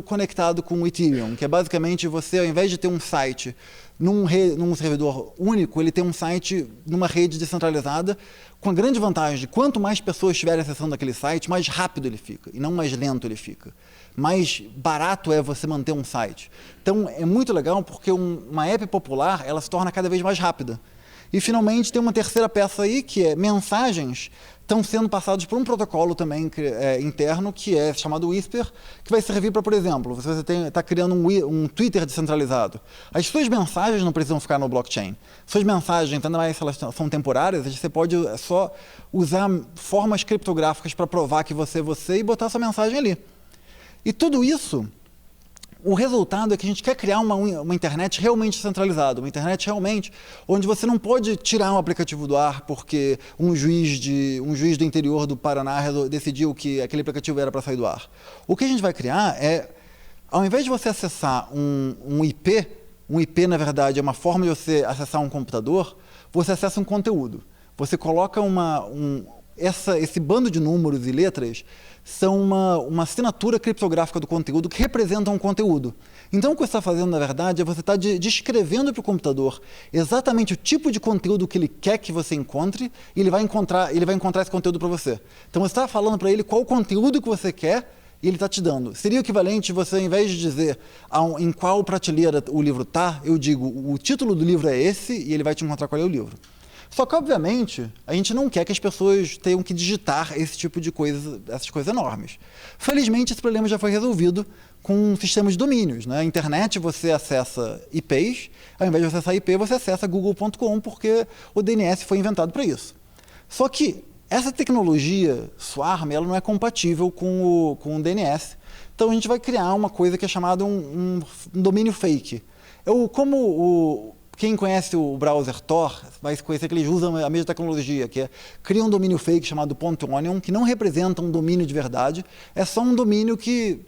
S2: conectado com o Ethereum, que é basicamente você, ao invés de ter um site num servidor único, ele tem um site numa rede descentralizada, com a grande vantagem de quanto mais pessoas estiverem acessando aquele site, mais rápido ele fica, e não mais lento ele fica. Mais barato é você manter um site. Então, é muito legal porque uma app popular, ela se torna cada vez mais rápida. E, finalmente, tem uma terceira peça aí, que é mensagens estão sendo passadas por um protocolo também interno, que é chamado Whisper, que vai servir para, por exemplo, se você está criando um Twitter descentralizado, as suas mensagens não precisam ficar no blockchain. Suas mensagens, ainda mais se elas são temporárias, você pode só usar formas criptográficas para provar que você é você e botar sua mensagem ali. E tudo isso, o resultado é que a gente quer criar uma internet realmente centralizada, uma internet realmente onde você não pode tirar um aplicativo do ar porque um juiz do interior do Paraná decidiu que aquele aplicativo era para sair do ar. O que a gente vai criar é, ao invés de você acessar um IP, na verdade, é uma forma de você acessar um computador, você acessa um conteúdo. Você coloca esse bando de números e letras são uma assinatura criptográfica do conteúdo que representa um conteúdo. Então, o que você está fazendo, na verdade, é você está descrevendo para o computador exatamente o tipo de conteúdo que ele quer que você encontre e ele vai encontrar esse conteúdo para você. Então, você está falando para ele qual o conteúdo que você quer e ele está te dando. Seria o equivalente você, ao invés de dizer em qual prateleira o livro está, eu digo, o título do livro é esse e ele vai te encontrar qual é o livro. Só que, obviamente, a gente não quer que as pessoas tenham que digitar esse tipo de coisa, essas coisas enormes. Felizmente, esse problema já foi resolvido com sistemas de domínios. Na internet, você acessa IPs, ao invés de você acessar IP, você acessa google.com, porque o DNS foi inventado para isso. Só que essa tecnologia Swarm, ela não é compatível com o DNS. Então, a gente vai criar uma coisa que é chamada um domínio fake. Quem conhece o browser Tor vai conhecer que eles usam a mesma tecnologia, que é criar um domínio fake chamado .onion, que não representa um domínio de verdade, é só um domínio que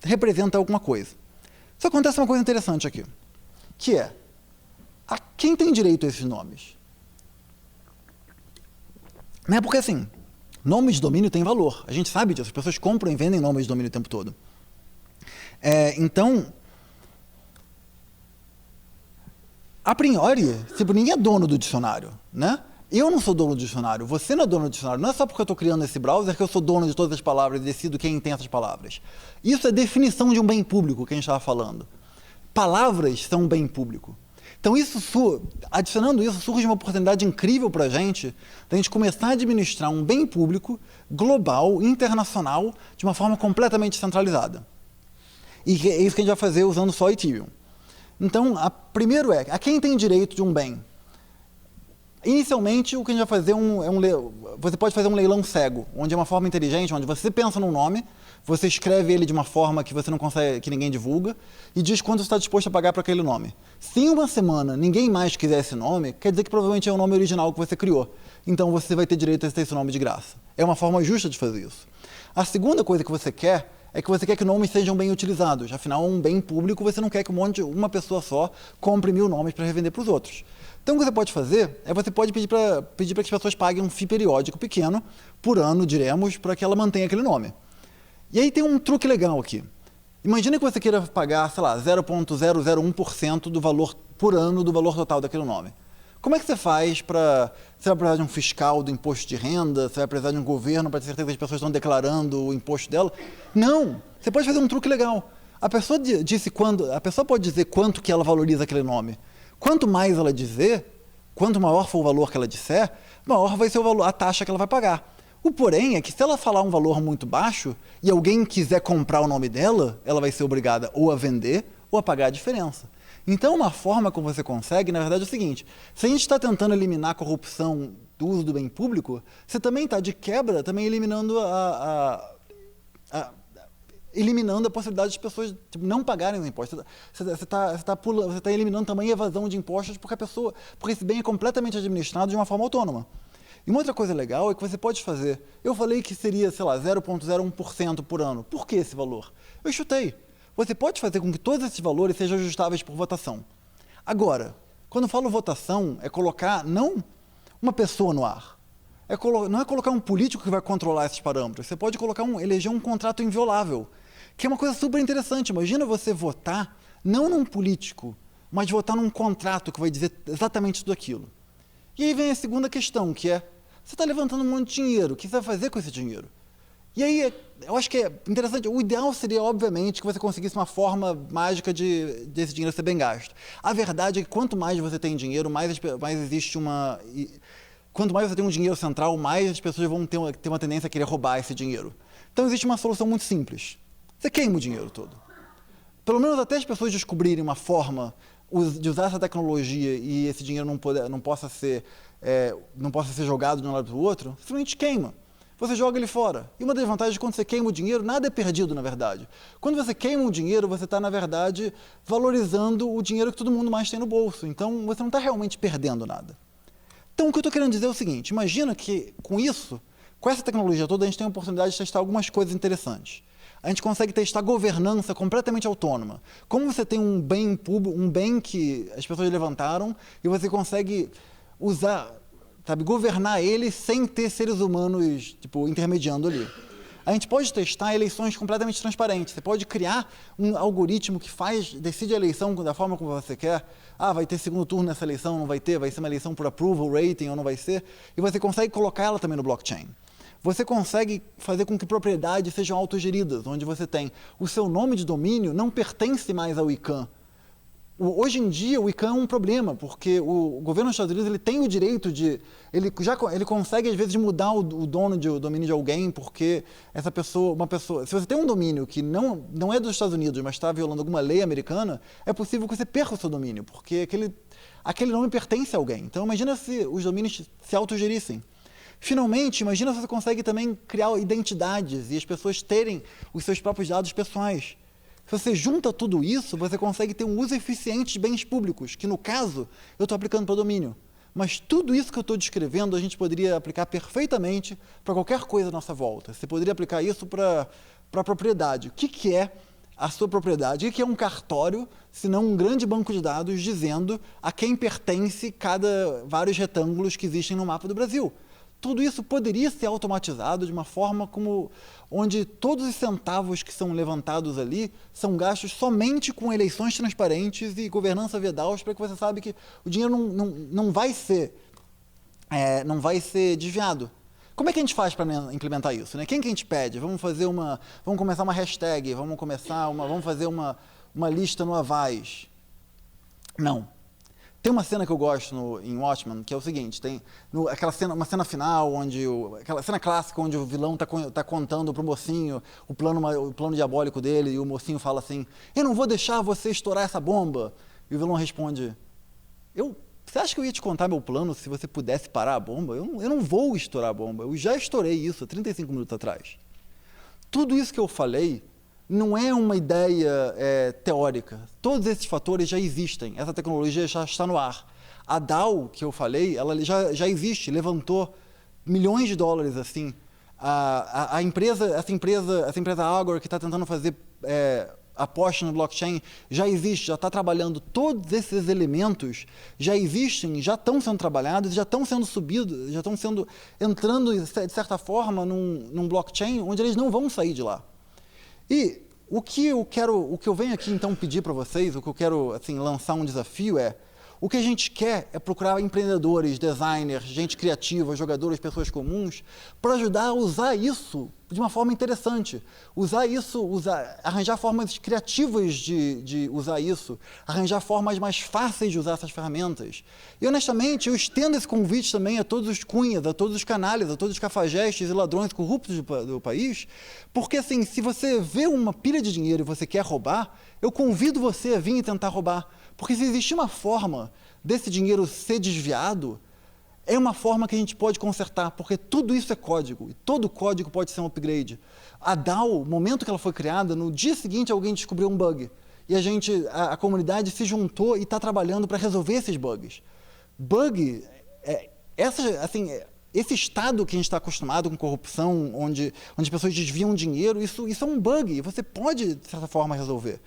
S2: representa alguma coisa. Só acontece uma coisa interessante aqui, que é, quem tem direito a esses nomes? Não é porque, assim, nome de domínio tem valor, a gente sabe disso, as pessoas compram e vendem nomes de domínio o tempo todo. Então, a priori, ninguém é dono do dicionário, né? Eu não sou dono do dicionário, você não é dono do dicionário. Não é só porque eu estou criando esse browser que eu sou dono de todas as palavras e decido quem tem essas palavras. Isso é definição de um bem público que a gente estava falando. Palavras são um bem público. Então, adicionando isso, surge uma oportunidade incrível para a gente começar a administrar um bem público, global, internacional, de uma forma completamente centralizada. E é isso que a gente vai fazer usando só Ethereum. Então, primeiro a quem tem direito de um bem? Inicialmente, o que a gente vai fazer você pode fazer um leilão cego, onde é uma forma inteligente, onde você pensa num nome, você escreve ele de uma forma que você não consegue, que ninguém divulga, e diz quanto você está disposto a pagar para aquele nome. Se em uma semana ninguém mais quiser esse nome, quer dizer que provavelmente é o nome original que você criou. Então, você vai ter direito a ter esse nome de graça. É uma forma justa de fazer isso. A segunda coisa que você quer é que você quer que nomes sejam bem utilizados. Afinal, um bem público, você não quer que uma pessoa só compre 1000 nomes para revender para os outros. Então, o que você pode fazer é você pode pedir para que as pessoas paguem um FII periódico pequeno, por ano, diremos, para que ela mantenha aquele nome. E aí tem um truque legal aqui. Imagina que você queira pagar, sei lá, 0,001% do valor por ano do valor total daquele nome. Como é que você faz você vai precisar de um fiscal do imposto de renda? Você vai precisar de um governo para ter certeza que as pessoas estão declarando o imposto dela? Não! Você pode fazer um truque legal. A pessoa pode dizer quanto que ela valoriza aquele nome. Quanto mais ela dizer, quanto maior for o valor que ela disser, maior vai ser a taxa que ela vai pagar. O porém é que se ela falar um valor muito baixo e alguém quiser comprar o nome dela, ela vai ser obrigada ou a vender ou a pagar a diferença. Então, uma forma como você consegue, na verdade, é o seguinte: se a gente está tentando eliminar a corrupção do uso do bem público, você também está, de quebra, também eliminando eliminando a possibilidade de pessoas não pagarem os impostos. Você está eliminando também a evasão de impostos porque esse bem é completamente administrado de uma forma autônoma. E uma outra coisa legal é que você pode fazer. Eu falei que seria, sei lá, 0,01% por ano. Por que esse valor? Eu chutei. Você pode fazer com que todos esses valores sejam ajustáveis por votação. Agora, quando eu falo votação, é colocar não uma pessoa no ar. Não é colocar um político que vai controlar esses parâmetros. Você pode eleger um contrato inviolável, que é uma coisa super interessante. Imagina você votar não num político, mas votar num contrato que vai dizer exatamente tudo aquilo. E aí vem a segunda questão, que é, você está levantando um monte de dinheiro, o que você vai fazer com esse dinheiro? E aí, eu acho que é interessante, o ideal seria, obviamente, que você conseguisse uma forma mágica desse dinheiro ser bem gasto. A verdade é que quanto mais você tem dinheiro, mais existe uma... Quanto mais você tem um dinheiro central, mais as pessoas vão ter uma tendência a querer roubar esse dinheiro. Então existe uma solução muito simples. Você queima o dinheiro todo. Pelo menos até as pessoas descobrirem uma forma de usar essa tecnologia e esse dinheiro não possa ser jogado de um lado para o outro, simplesmente queima. Você joga ele fora. E uma das vantagens é quando você queima o dinheiro, nada é perdido, na verdade. Quando você queima o dinheiro, você está, na verdade, valorizando o dinheiro que todo mundo mais tem no bolso. Então, você não está realmente perdendo nada. Então, o que eu estou querendo dizer é o seguinte, imagina que, com isso, com essa tecnologia toda, a gente tem a oportunidade de testar algumas coisas interessantes. A gente consegue testar governança completamente autônoma. Como você tem um bem público, um bem que as pessoas levantaram, e você consegue usar... governar ele sem ter seres humanos, intermediando ali. A gente pode testar eleições completamente transparentes. Você pode criar um algoritmo que decide a eleição da forma como você quer. Vai ter segundo turno nessa eleição, não vai ter, vai ser uma eleição por approval rating ou não vai ser. E você consegue colocar ela também no blockchain. Você consegue fazer com que propriedades sejam autogeridas, onde você tem o seu nome de domínio não pertence mais ao ICANN. Hoje em dia, o ICANN é um problema, porque o governo dos Estados Unidos ele tem o direito de... Ele consegue, às vezes, mudar o dono do domínio de alguém, porque uma pessoa... Se você tem um domínio que não é dos Estados Unidos, mas está violando alguma lei americana, é possível que você perca o seu domínio, porque aquele nome pertence a alguém. Então, imagina se os domínios se autogerissem. Finalmente, imagina se você consegue também criar identidades e as pessoas terem os seus próprios dados pessoais. Se você junta tudo isso, você consegue ter um uso eficiente de bens públicos, que no caso, eu estou aplicando para o domínio. Mas tudo isso que eu estou descrevendo, a gente poderia aplicar perfeitamente para qualquer coisa à nossa volta. Você poderia aplicar isso para a propriedade. O que é a sua propriedade? O que é um cartório, se não um grande banco de dados dizendo a quem pertence vários retângulos que existem no mapa do Brasil? Tudo isso poderia ser automatizado de uma forma onde todos os centavos que são levantados ali são gastos somente com eleições transparentes e governança via DAOs, para que você saiba que o dinheiro não vai ser desviado. Como é que a gente faz para implementar isso, né? Quem que a gente pede? Vamos começar uma hashtag, vamos fazer uma lista no Avaz. Não. Tem uma cena que eu gosto em Watchmen, que é o seguinte, tem uma cena final, aquela cena clássica onde o vilão está contando para o mocinho o plano diabólico dele, e o mocinho fala assim, eu não vou deixar você estourar essa bomba. E o vilão responde, você acha que eu ia te contar meu plano se você pudesse parar a bomba? Eu não vou estourar a bomba, eu já estourei isso há 35 minutos atrás. Tudo isso que eu falei não é uma ideia teórica. Todos esses fatores já existem. Essa tecnologia já está no ar. A DAO, que eu falei, ela já existe, levantou milhões de dólares assim. Essa empresa Agora, que está tentando fazer aposta no blockchain, já existe, já está trabalhando. Todos esses elementos já existem, já estão sendo trabalhados, já estão sendo subidos, já estão entrando, de certa forma, num blockchain onde eles não vão sair de lá. E o que eu venho aqui então pedir para vocês, o que eu quero lançar um desafio o que a gente quer é procurar empreendedores, designers, gente criativa, jogadores, pessoas comuns, para ajudar a usar isso de uma forma interessante. Arranjar formas criativas de usar isso, arranjar formas mais fáceis de usar essas ferramentas. E, honestamente, eu estendo esse convite também a todos os cunhas, a todos os canalhas, a todos os cafajestes e ladrões corruptos do país, porque, assim, se você vê uma pilha de dinheiro e você quer roubar, eu convido você a vir e tentar roubar. Porque se existir uma forma desse dinheiro ser desviado, é uma forma que a gente pode consertar, porque tudo isso é código, e todo código pode ser um upgrade. A DAO, no momento que ela foi criada, no dia seguinte alguém descobriu um bug, e a comunidade se juntou e está trabalhando para resolver esses bugs. Esse estado que a gente está acostumado com corrupção, onde as pessoas desviam dinheiro, isso é um bug, e você pode, de certa forma, resolver.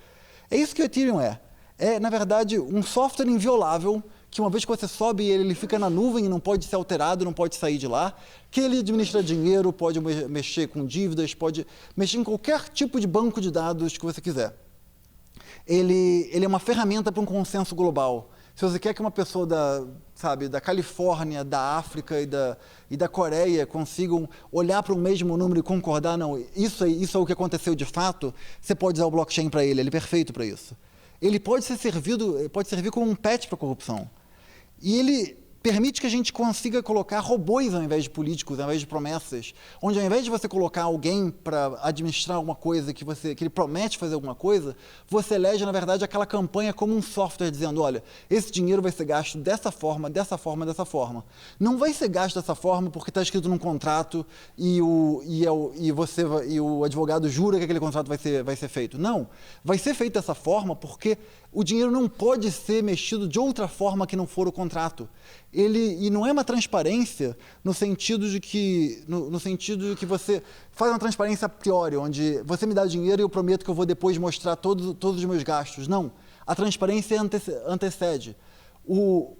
S2: É isso que o Ethereum é. Na verdade, um software inviolável, que uma vez que você sobe ele fica na nuvem e não pode ser alterado, não pode sair de lá, que ele administra dinheiro, pode mexer com dívidas, pode mexer em qualquer tipo de banco de dados que você quiser. Ele é uma ferramenta para um consenso global. Se você quer que uma pessoa da Califórnia, da África e da Coreia consigam olhar para o mesmo número e concordar, não, isso é o que aconteceu de fato, você pode usar o blockchain para ele é perfeito para isso. Ele pode servir como um patch para a corrupção. E ele permite que a gente consiga colocar robôs ao invés de políticos, ao invés de promessas, onde ao invés de você colocar alguém para administrar alguma coisa que ele promete fazer alguma coisa, você elege, na verdade, aquela campanha como um software dizendo, olha, esse dinheiro vai ser gasto dessa forma, dessa forma, dessa forma. Não vai ser gasto dessa forma porque está escrito num contrato e o advogado jura que aquele contrato vai ser feito. Não, vai ser feito dessa forma porque o dinheiro não pode ser mexido de outra forma que não for o contrato. E não é uma transparência no sentido de que você faz uma transparência a priori, onde você me dá dinheiro e eu prometo que eu vou depois mostrar todos os meus gastos. Não. A transparência antecede. O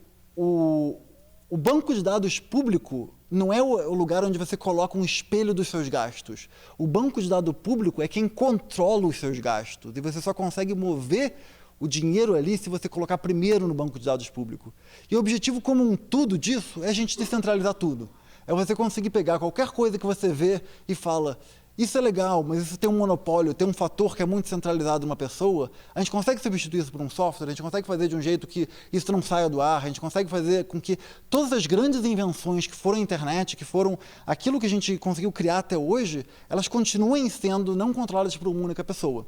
S2: banco de dados público não é o lugar onde você coloca um espelho dos seus gastos. O banco de dados público é quem controla os seus gastos. E você só consegue mover o dinheiro ali se você colocar primeiro no banco de dados público. E o objetivo como um todo disso é a gente descentralizar tudo. É você conseguir pegar qualquer coisa que você vê e fala, isso é legal, mas isso tem um monopólio, tem um fator que é muito centralizado numa pessoa, a gente consegue substituir isso por um software, a gente consegue fazer de um jeito que isso não saia do ar, a gente consegue fazer com que todas as grandes invenções que foram a internet, que foram aquilo que a gente conseguiu criar até hoje, elas continuem sendo não controladas por uma única pessoa.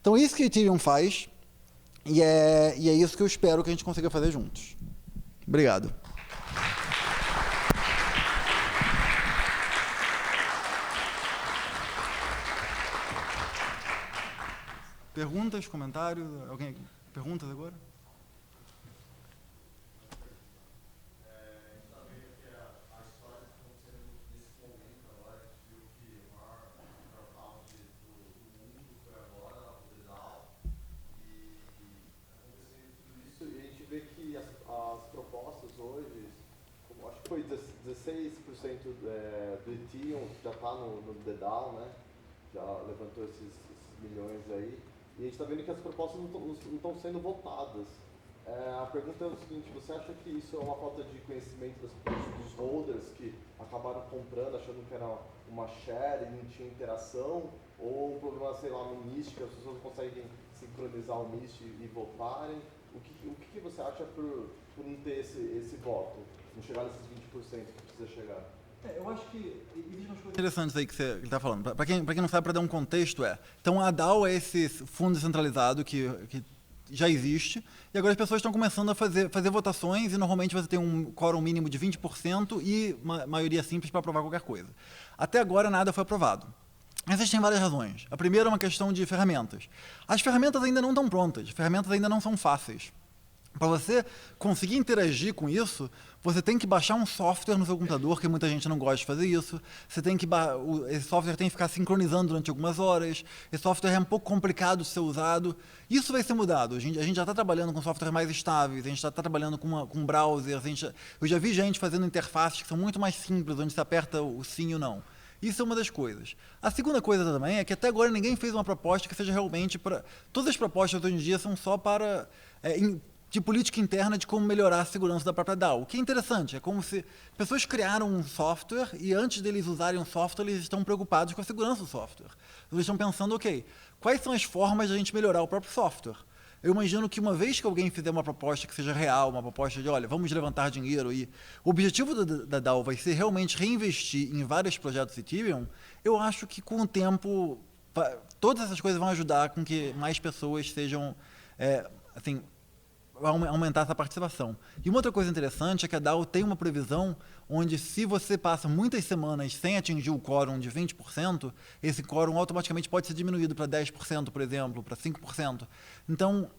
S2: Então é isso que a Ethereum faz, e é isso que eu espero que a gente consiga fazer juntos. Obrigado. Perguntas, comentários? Alguém? Perguntas agora?
S3: Foi 16% do Ethereum já está no The DAO, né? Já levantou esses milhões aí. E a gente está vendo que as propostas não estão sendo votadas. A pergunta é o seguinte, você acha que isso é uma falta de conhecimento dos holders que acabaram comprando, achando que era uma share e não tinha interação? Ou um problema, sei lá, no MIST, que as pessoas não conseguem sincronizar o MIST e votarem? O que você acha por não ter esse voto? Não chegar nesses 20% que precisa chegar?
S2: Eu acho que existem umas coisas interessantes aí que ele está falando. Para quem não sabe, para dar um contexto, então a DAO é esse fundo descentralizado que já existe, e agora as pessoas estão começando a fazer votações, e normalmente você tem um quórum mínimo de 20% e uma maioria simples para aprovar qualquer coisa. Até agora nada foi aprovado. Existem várias razões. A primeira é uma questão de ferramentas. As ferramentas ainda não estão prontas, as ferramentas ainda não são fáceis. Para você conseguir interagir com isso, você tem que baixar um software no seu computador, que muita gente não gosta de fazer isso. Esse software tem que ficar sincronizando durante algumas horas. Esse software é um pouco complicado de ser usado. Isso vai ser mudado. A gente já está trabalhando com softwares mais estáveis, a gente já está trabalhando com browsers. Eu já vi gente fazendo interfaces que são muito mais simples, onde você aperta o sim ou não. Isso é uma das coisas. A segunda coisa também é que até agora ninguém fez uma proposta que seja realmente para... Todas as propostas hoje em dia são só para... de política interna de como melhorar a segurança da própria DAO. O que é interessante, é como se pessoas criaram um software e antes deles usarem o software, eles estão preocupados com a segurança do software. Eles estão pensando, ok, quais são as formas de a gente melhorar o próprio software? Eu imagino que uma vez que alguém fizer uma proposta que seja real, uma proposta de, olha, vamos levantar dinheiro e o objetivo da DAO vai ser realmente reinvestir em vários projetos Ethereum, eu acho que com o tempo, todas essas coisas vão ajudar com que mais pessoas sejam, aumentar essa participação. E uma outra coisa interessante é que a DAO tem uma previsão onde se você passa muitas semanas sem atingir o quórum de 20%, esse quórum automaticamente pode ser diminuído para 10%, por exemplo, para 5%. Então,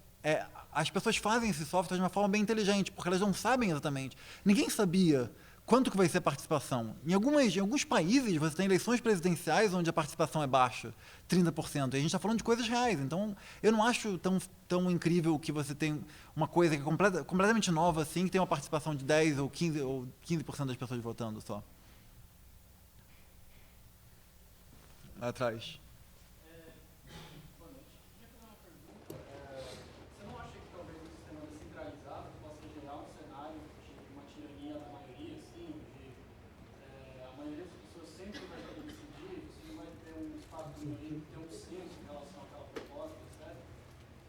S2: as pessoas fazem esse software de uma forma bem inteligente, porque elas não sabem exatamente. Ninguém sabia quanto que vai ser a participação. Em alguns países, você tem eleições presidenciais onde a participação é baixa, 30%. E a gente está falando de coisas reais. Então, eu não acho tão incrível que você tem uma coisa que é completamente nova, assim, que tem uma participação de 10% ou 15% das pessoas votando só. Lá atrás.
S4: Você não acha que talvez o sistema descentralizado possa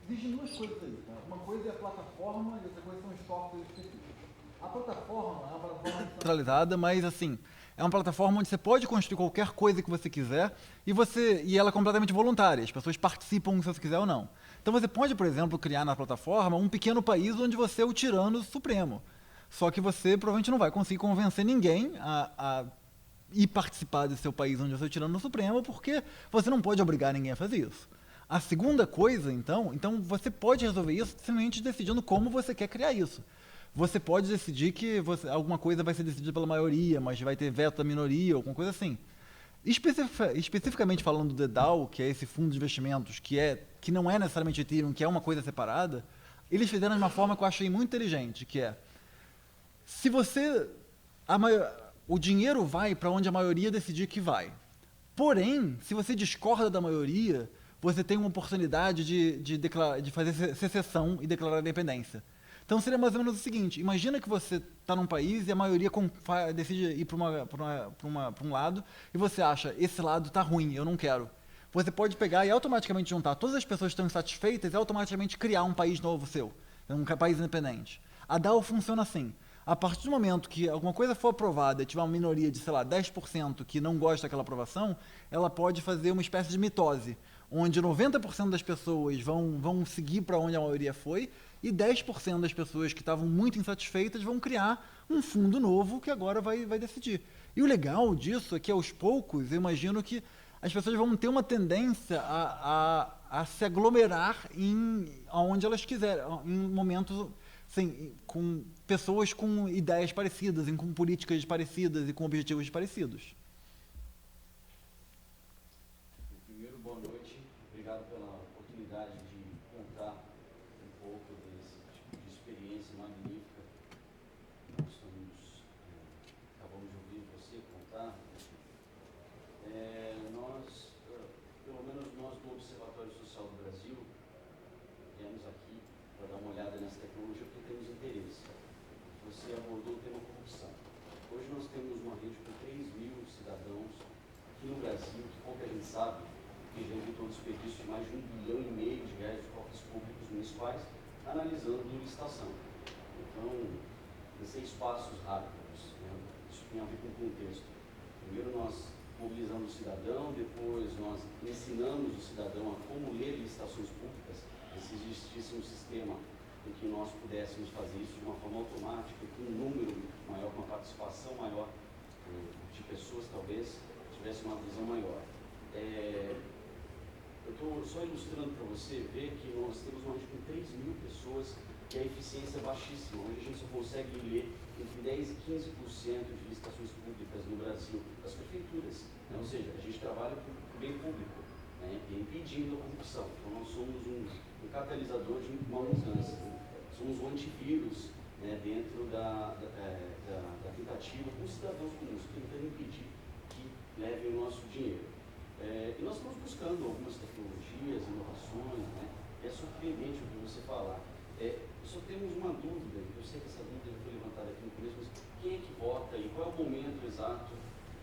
S2: Existem duas coisas aí, tá? Uma coisa é a plataforma e outra coisa são os softwares específicos. A plataforma é uma plataforma centralizada, mas assim, é uma plataforma onde você pode construir qualquer coisa que você quiser e ela é completamente voluntária, as pessoas participam se você quiser ou não. Então você pode, por exemplo, criar na plataforma um pequeno país onde você é o tirano supremo. Só que você provavelmente não vai conseguir convencer ninguém a ir participar desse seu país onde você é o tirano supremo, porque você não pode obrigar ninguém a fazer isso. A segunda coisa, então você pode resolver isso simplesmente decidindo como você quer criar isso. Você pode decidir que alguma coisa vai ser decidida pela maioria, mas vai ter veto da minoria, ou alguma coisa assim. Especificamente falando do DAO, que é esse fundo de investimentos, que não é necessariamente Ethereum, que é uma coisa separada, eles fizeram de uma forma que eu achei muito inteligente, que é, se você... o dinheiro vai para onde a maioria decidir que vai. Porém, se você discorda da maioria, você tem uma oportunidade de fazer secessão e declarar independência. Então seria mais ou menos o seguinte, imagina que você está num país e a maioria decide ir para um lado e você acha, esse lado está ruim, eu não quero. Você pode pegar e automaticamente juntar todas as pessoas que estão insatisfeitas e automaticamente criar um país novo seu, um país independente. A DAO funciona assim. A partir do momento que alguma coisa for aprovada e tiver uma minoria de, sei lá, 10% que não gosta daquela aprovação, ela pode fazer uma espécie de mitose, onde 90% das pessoas vão seguir para onde a maioria foi e 10% das pessoas que estavam muito insatisfeitas vão criar um fundo novo que agora vai decidir. E o legal disso é que, aos poucos, eu imagino que as pessoas vão ter uma tendência a se aglomerar onde elas quiserem, em momentos... Sim, com pessoas com ideias parecidas, com políticas parecidas e com objetivos parecidos.
S4: Primeiro, boa noite. Obrigado pela oportunidade de contar um pouco desse tipo de experiência magnífica. Acabamos de ouvir você contar. Pelo menos nós do Observatório Social do Brasil, viemos aqui para dar uma olhada nessa tecnologia porque temos interesse. Você abordou o tema corrupção. Hoje nós temos uma rede com 3.000 cidadãos aqui no Brasil, que pouca gente sabe, que já evitou um desperdício de mais de R$1,5 bilhão de cofres públicos municipais, analisando licitação. Então, 6 passos rápidos, né? Isso tem a ver com o contexto. Primeiro nós mobilizamos o cidadão, depois nós ensinamos o cidadão a como ler licitações públicas, se existisse um sistema em que nós pudéssemos fazer isso de uma forma automática, com um número maior, com uma participação maior de pessoas, talvez tivesse uma visão maior. Eu estou só ilustrando para você ver que nós temos uma rede com 3.000 pessoas e a eficiência é baixíssima. Hoje a gente só consegue ler entre 10% e 15% de licitações públicas no Brasil, das prefeituras. Né? Ou seja, a gente trabalha por bem público, né? Impedindo a corrupção. Então nós somos um catalisador de uma mudança. Né? Somos um antivírus, né, dentro da tentativa com os cidadãos comuns, tentando impedir que levem o nosso dinheiro. E nós estamos buscando algumas tecnologias, inovações, né? É surpreendente o que você falar. Só temos uma dúvida, eu sei que essa dúvida foi levantada aqui no começo, mas quem é que vota e qual é o momento exato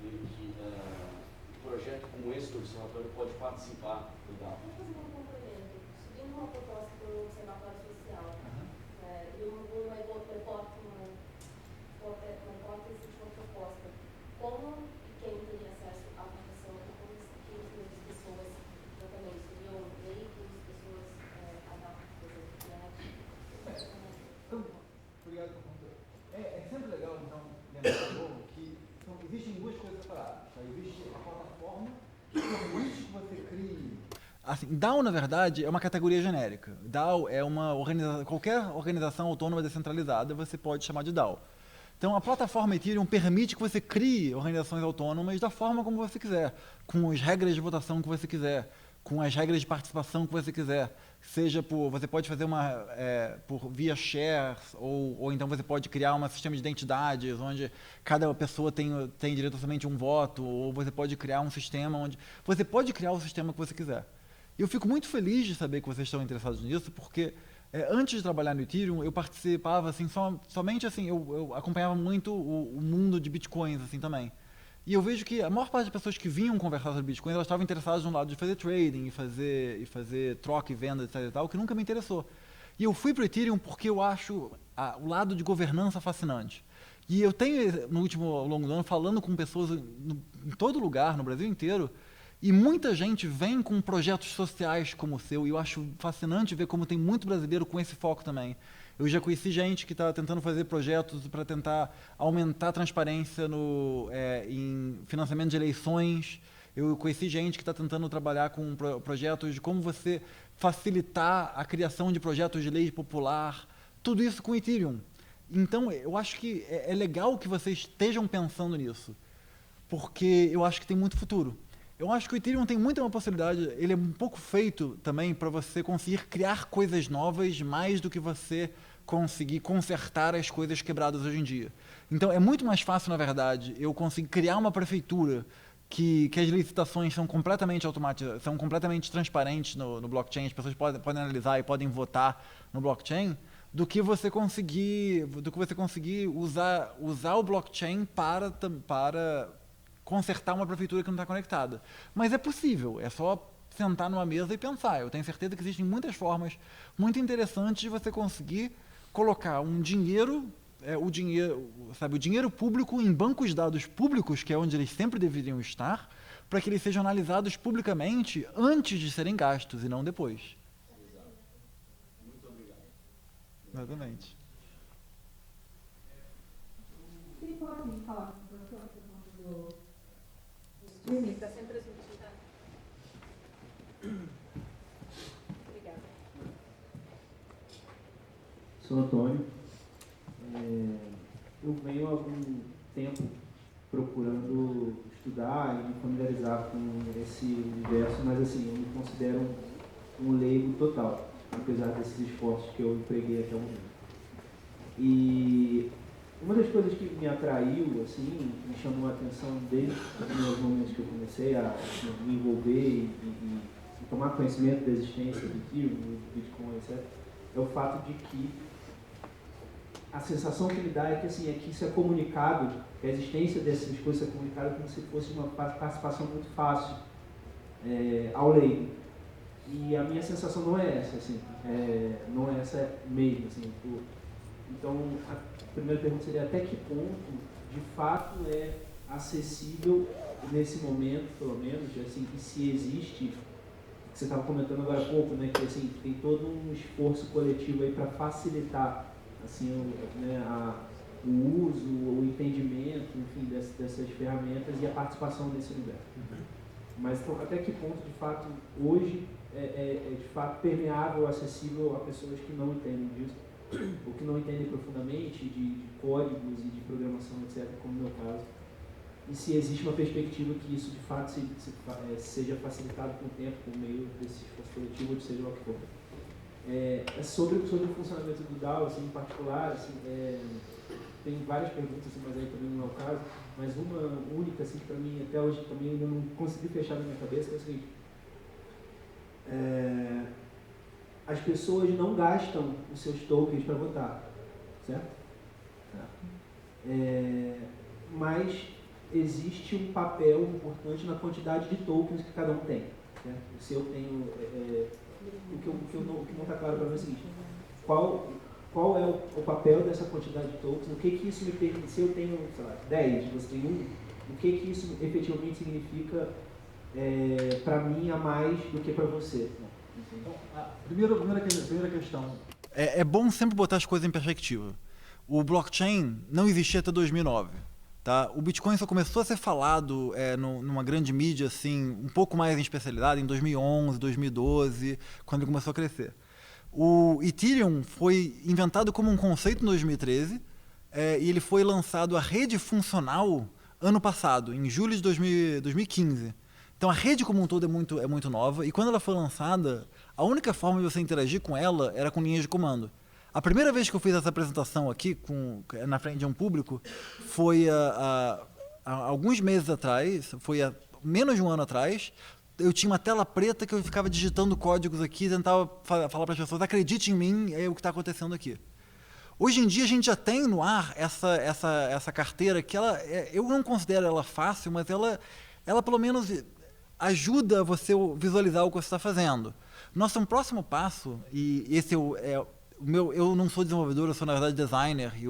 S4: em que um projeto como esse do Observatório pode participar do DAO?
S5: Vou fazer um complemento. Subimos uma proposta para o Observatório Social, e uma hipótese de uma proposta. Como quem teria acesso à votação, como que as pessoas também seriam veículos, pessoas adaptadas, por exemplo,
S2: Então, obrigado por contar. É sempre legal, então, lembrar de novo que existem duas coisas separadas. Tá? Existe a plataforma, que permite que você crie... Assim, DAO, na verdade, é uma categoria genérica. DAO é qualquer organização autônoma descentralizada, você pode chamar de DAO. Então, a plataforma Ethereum permite que você crie organizações autônomas da forma como você quiser, com as regras de votação que você quiser, com as regras de participação que você quiser. Seja você pode fazer via shares, ou então você pode criar um sistema de identidades, onde cada pessoa tem direito a somente um voto, ou você pode criar um sistema onde... Você pode criar o sistema que você quiser. E eu fico muito feliz de saber que vocês estão interessados nisso, porque antes de trabalhar no Ethereum, eu participava, assim, somente assim, eu acompanhava muito o mundo de bitcoins, assim, também. E eu vejo que a maior parte das pessoas que vinham conversar sobre Bitcoin, elas estavam interessadas no lado de fazer trading e fazer troca e venda, etc. e tal, que nunca me interessou. E eu fui para o Ethereum porque eu acho o lado de governança fascinante. E eu tenho, ao longo do ano, falando com pessoas em todo lugar, no Brasil inteiro, e muita gente vem com projetos sociais como o seu, e eu acho fascinante ver como tem muito brasileiro com esse foco também. Eu já conheci gente que está tentando fazer projetos para tentar aumentar a transparência em financiamento de eleições. Eu conheci gente que está tentando trabalhar com projetos de como você facilitar a criação de projetos de lei popular. Tudo isso com Ethereum. Então, eu acho que é legal que vocês estejam pensando nisso, porque eu acho que tem muito futuro. Eu acho que o Ethereum tem muita uma possibilidade, ele é um pouco feito também para você conseguir criar coisas novas mais do que você conseguir consertar as coisas quebradas hoje em dia. Então, é muito mais fácil, na verdade, eu conseguir criar uma prefeitura que as licitações são completamente automatizadas, são completamente transparentes no blockchain, as pessoas podem analisar e podem votar no blockchain, do que você conseguir usar o blockchain para consertar uma prefeitura que não está conectada. Mas é possível, é só sentar numa mesa e pensar. Eu tenho certeza que existem muitas formas muito interessantes de você conseguir colocar o dinheiro público em bancos de dados públicos, que é onde eles sempre deveriam estar, para que eles sejam analisados publicamente antes de serem gastos e não depois.
S4: Muito obrigado.
S2: Exatamente.
S6: Você pode me falar sobre a questão do streaming?
S5: Está sendo transmitida. Obrigada.
S7: Sou Antônio. Eu venho há algum tempo procurando estudar e me familiarizar com esse universo, mas assim, eu me considero um leigo total, apesar desses esforços que eu empreguei até o momento. E uma das coisas que me atraiu, assim, que me chamou a atenção desde os primeiros momentos que eu comecei a me envolver e tomar conhecimento da existência do Ethereum, do Bitcoin, etc., é o fato de que a sensação que me dá é que, assim, que isso é comunicado, que a existência dessas coisas é comunicada como se fosse uma participação muito fácil ao leigo. E a minha sensação não é essa, assim, não é essa mesmo, assim. Então, a primeira pergunta seria até que ponto, de fato, é acessível nesse momento, pelo menos, assim, que se existe, que você estava comentando agora há pouco, né, que assim, tem todo um esforço coletivo aí para facilitar assim, o uso, o entendimento, enfim, dessas ferramentas e a participação nesse universo. Mas então, até que ponto, de fato, hoje é de fato permeável, acessível a pessoas que não entendem disso, ou que não entendem profundamente de códigos e de programação, etc., como no meu caso, e se existe uma perspectiva que isso, de fato, seja facilitado com o tempo, por meio desse esforço coletivo, ou seja lá o que for. Sobre o funcionamento do DAO, assim, em particular, assim, tem várias perguntas, assim, mas aí também não é o caso, mas uma única, assim, que para mim até hoje também ainda não consegui fechar na minha cabeça, que é o seguinte: as pessoas não gastam os seus tokens para votar, certo? Mas existe um papel importante na quantidade de tokens que cada um tem, certo? Se eu tenho... O que não está claro para mim é o seguinte: qual é o papel dessa quantidade de tokens, o que isso me permite, se eu tenho, sei lá, 10, você tem 1, o que isso efetivamente significa para mim a mais do que para você?
S2: Então, a primeira questão, é bom sempre botar as coisas em perspectiva. O blockchain não existia até 2009. Tá? O Bitcoin só começou a ser falado numa grande mídia, assim, um pouco mais em especialidade, em 2011, 2012, quando ele começou a crescer. O Ethereum foi inventado como um conceito em 2013 e ele foi lançado a rede funcional ano passado, em julho de 2015. Então a rede como um todo é muito nova, e quando ela foi lançada, a única forma de você interagir com ela era com linhas de comando. A primeira vez que eu fiz essa apresentação aqui na frente de um público foi há alguns meses atrás, foi há menos de um ano atrás. Eu tinha uma tela preta que eu ficava digitando códigos aqui e tentava falar para as pessoas: acredite em mim, é o que está acontecendo aqui. Hoje em dia a gente já tem no ar essa carteira que eu não considero ela fácil, mas ela pelo menos ajuda você a visualizar o que você está fazendo. Nosso próximo passo, e esse eu não sou desenvolvedor, eu sou na verdade designer, e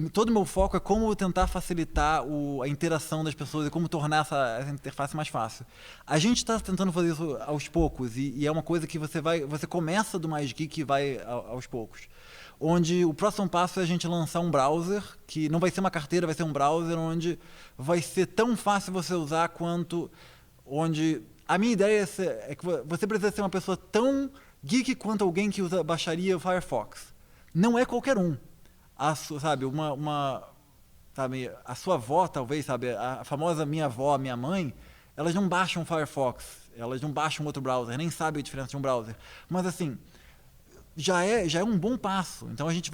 S2: todo o meu foco é como tentar facilitar a interação das pessoas e como tornar essa interface mais fácil. A gente está tentando fazer isso aos poucos, e é uma coisa que você começa do mais geek e vai aos poucos. Onde o próximo passo é a gente lançar um browser, que não vai ser uma carteira, vai ser um browser onde vai ser tão fácil você usar quanto... A minha ideia é que você precisa ser uma pessoa tão geek quanto alguém que baixaria o Firefox. Não é qualquer um. A sua avó, talvez, sabe, a famosa minha avó, minha mãe, elas não baixam o Firefox, elas não baixam outro browser, nem sabem a diferença de um browser. Mas assim... Já é um bom passo. Então esse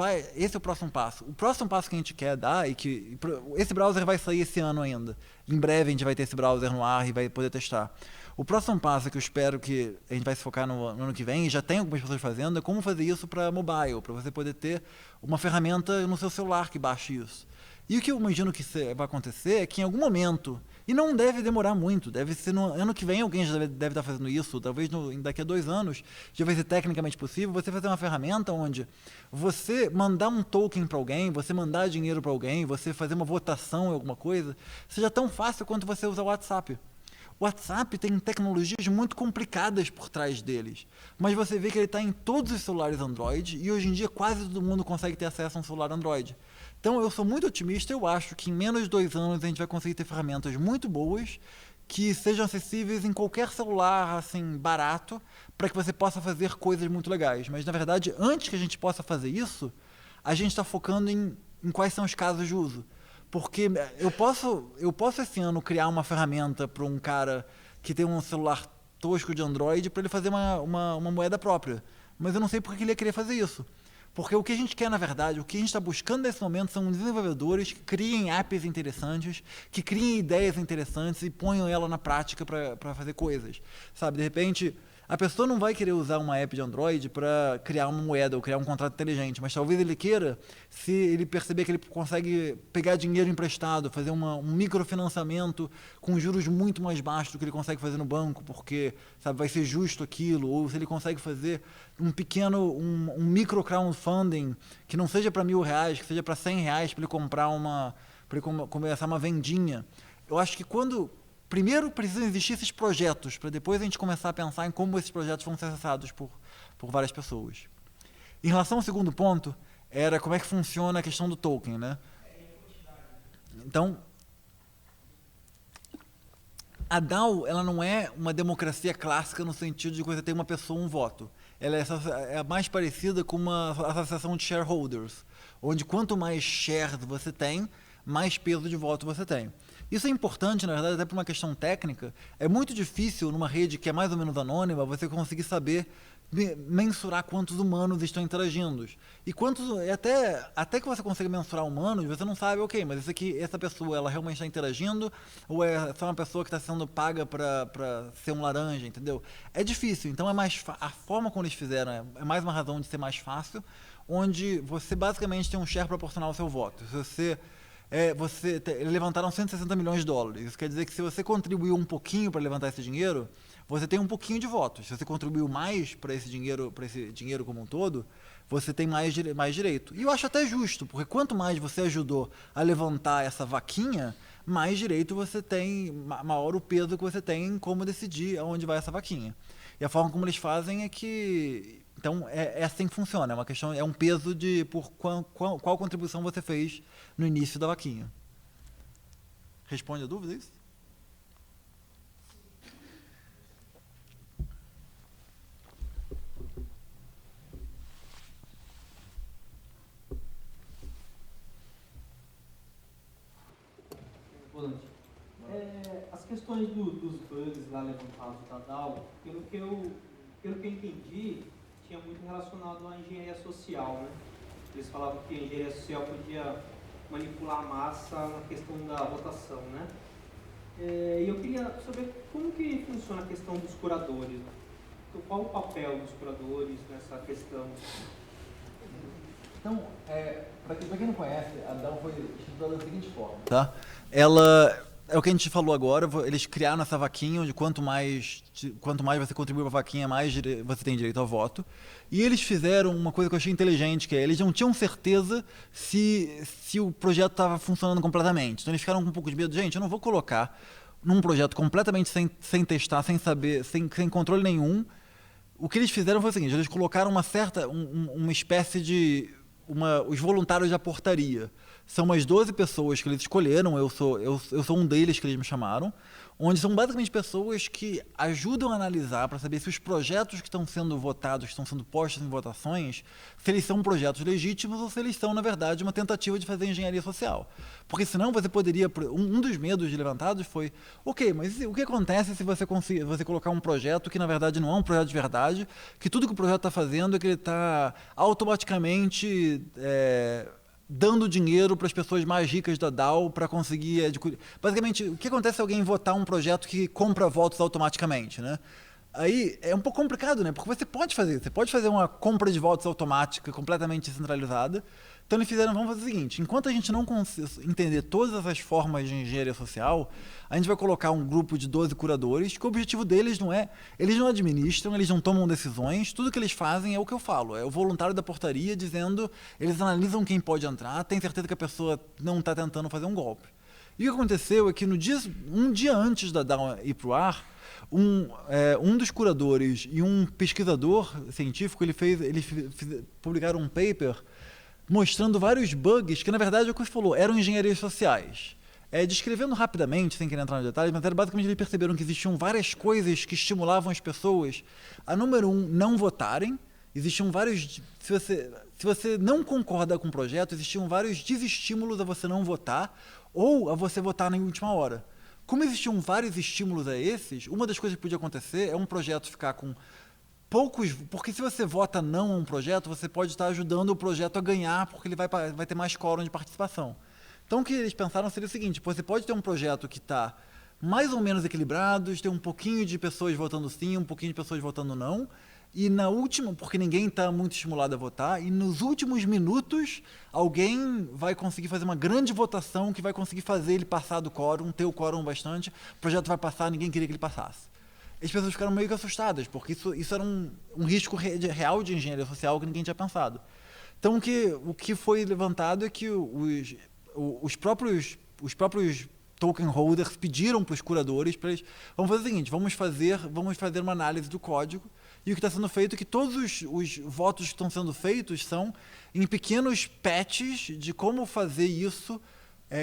S2: é o próximo passo. O próximo passo que a gente quer dar, esse browser vai sair esse ano ainda. Em breve a gente vai ter esse browser no ar e vai poder testar. O próximo passo que eu espero que a gente vai se focar no ano que vem, e já tem algumas pessoas fazendo, é como fazer isso para mobile, para você poder ter uma ferramenta no seu celular que baixe isso. E o que eu imagino que vai acontecer é que em algum momento, e não deve demorar muito, deve ser no ano que vem alguém já deve estar fazendo isso, talvez daqui a 2 anos já vai ser tecnicamente possível, você fazer uma ferramenta onde você mandar um token para alguém, você mandar dinheiro para alguém, você fazer uma votação em alguma coisa, seja tão fácil quanto você usar o WhatsApp. O WhatsApp tem tecnologias muito complicadas por trás deles, mas você vê que ele está em todos os celulares Android e hoje em dia quase todo mundo consegue ter acesso a um celular Android. Então eu sou muito otimista, eu acho que em menos de 2 anos a gente vai conseguir ter ferramentas muito boas que sejam acessíveis em qualquer celular assim barato para que você possa fazer coisas muito legais. Mas na verdade, antes que a gente possa fazer isso, a gente está focando em quais são os casos de uso. Porque eu posso esse ano criar uma ferramenta para um cara que tem um celular tosco de Android para ele fazer uma moeda própria. Mas eu não sei por que ele ia querer fazer isso. Porque o que a gente quer, na verdade, o que a gente está buscando nesse momento são desenvolvedores que criem apps interessantes, que criem ideias interessantes e ponham ela na prática para fazer coisas. Sabe, de repente, a pessoa não vai querer usar uma app de Android para criar uma moeda ou criar um contrato inteligente, mas talvez ele queira, se ele perceber que ele consegue pegar dinheiro emprestado, fazer um microfinanciamento com juros muito mais baixos do que ele consegue fazer no banco, porque sabe, vai ser justo aquilo, ou se ele consegue fazer um micro crowdfunding que não seja para R$1.000, que seja para R$100 para ele comprar para ele começar uma vendinha. Eu acho que primeiro precisam existir esses projetos, para depois a gente começar a pensar em como esses projetos vão ser acessados por várias pessoas. Em relação ao segundo ponto, era como é que funciona a questão do token, né? Então, a DAO, ela não é uma democracia clássica no sentido de que você tem uma pessoa, um voto. Ela é mais parecida com uma associação de shareholders, onde quanto mais shares você tem, mais peso de voto você tem. Isso é importante, na verdade, até por uma questão técnica. É muito difícil, numa rede que é mais ou menos anônima, você conseguir saber mensurar quantos humanos estão interagindo. E até que você consiga mensurar humanos, você não sabe, ok, mas essa pessoa, ela realmente está interagindo ou é só uma pessoa que está sendo paga para ser um laranja, entendeu? É difícil, então a forma como eles fizeram é mais uma razão de ser mais fácil, onde você basicamente tem um share proporcional ao seu voto. Se eles levantaram $160 milhões. Isso quer dizer que se você contribuiu um pouquinho para levantar esse dinheiro, você tem um pouquinho de votos. Se você contribuiu mais para esse dinheiro como um todo, você tem mais direito. E eu acho até justo, porque quanto mais você ajudou a levantar essa vaquinha, mais direito você tem, maior o peso que você tem em como decidir aonde vai essa vaquinha. E a forma como eles fazem é que... Então, é assim que funciona. É uma questão, é um peso por qual contribuição você fez no início da vaquinha. Responde a dúvida, é isso?
S7: Volante. As questões dos bugs lá levantados da DAO, pelo que eu entendi, tinha muito relacionado à engenharia social, né? Eles falavam que a engenharia social podia manipular a massa na questão da votação, né? E eu queria saber como que funciona a questão dos curadores. Então, qual o papel dos curadores nessa questão?
S2: Então, para quem não conhece, a DAO foi estruturada da seguinte forma. Tá? Ela é o que a gente falou agora, eles criaram essa vaquinha onde quanto mais você contribui para a vaquinha, mais você tem direito ao voto. E eles fizeram uma coisa que eu achei inteligente, que é, eles não tinham certeza se o projeto estava funcionando completamente. Então eles ficaram com um pouco de medo. Gente, eu não vou colocar num projeto completamente sem testar, sem saber, sem controle nenhum. O que eles fizeram foi o seguinte, eles colocaram uma espécie de... os voluntários da portaria. São umas 12 pessoas que eles escolheram, eu sou um deles que eles me chamaram, onde são basicamente pessoas que ajudam a analisar para saber se os projetos que estão sendo votados, que estão sendo postos em votações, se eles são projetos legítimos ou se eles são, na verdade, uma tentativa de fazer engenharia social. Porque senão você poderia... Um dos medos levantados foi, ok, mas o que acontece se você colocar um projeto que, na verdade, não é um projeto de verdade, que tudo que o projeto está fazendo é que ele está automaticamente... dando dinheiro para as pessoas mais ricas da DAO para conseguir adquirir. Basicamente, o que acontece se alguém votar um projeto que compra votos automaticamente, né? Aí é um pouco complicado, né? Porque você pode fazer uma compra de votos automática completamente descentralizada. Então eles fizeram, vamos fazer o seguinte, enquanto a gente não entender todas essas formas de engenharia social, a gente vai colocar um grupo de 12 curadores, que o objetivo deles não é, eles não administram, eles não tomam decisões, tudo que eles fazem é o que eu falo, é o voluntário da portaria dizendo, eles analisam quem pode entrar, tem certeza que a pessoa não está tentando fazer um golpe. E o que aconteceu é que um dia antes da DAO ir para o ar, um dos curadores e um pesquisador científico, eles publicaram um paper mostrando vários bugs que, na verdade, é o que você falou, eram engenharias sociais. Descrevendo rapidamente, sem querer entrar nos detalhes, mas basicamente eles perceberam que existiam várias coisas que estimulavam as pessoas a, número 1, não votarem. Existiam vários... Se você não concorda com o projeto, existiam vários desestímulos a você não votar ou a você votar na última hora. Como existiam vários estímulos a esses, uma das coisas que podia acontecer é um projeto ficar com poucos... Porque se você vota não a um projeto, você pode estar ajudando o projeto a ganhar, porque ele vai ter mais quórum de participação. Então o que eles pensaram seria o seguinte, você pode ter um projeto que está mais ou menos equilibrado, ter um pouquinho de pessoas votando sim, um pouquinho de pessoas votando não, e na última, porque ninguém está muito estimulado a votar, e nos últimos minutos alguém vai conseguir fazer uma grande votação que vai conseguir fazer ele passar do quórum, ter o quórum bastante, o projeto vai passar, ninguém queria que ele passasse. As pessoas ficaram meio que assustadas, porque isso era um risco real de engenharia social que ninguém tinha pensado. Então o que foi levantado é que os próprios token holders pediram para os curadores, vamos fazer o seguinte, vamos fazer uma análise do código, e o que está sendo feito é que todos os votos que estão sendo feitos são em pequenos patches de como fazer isso,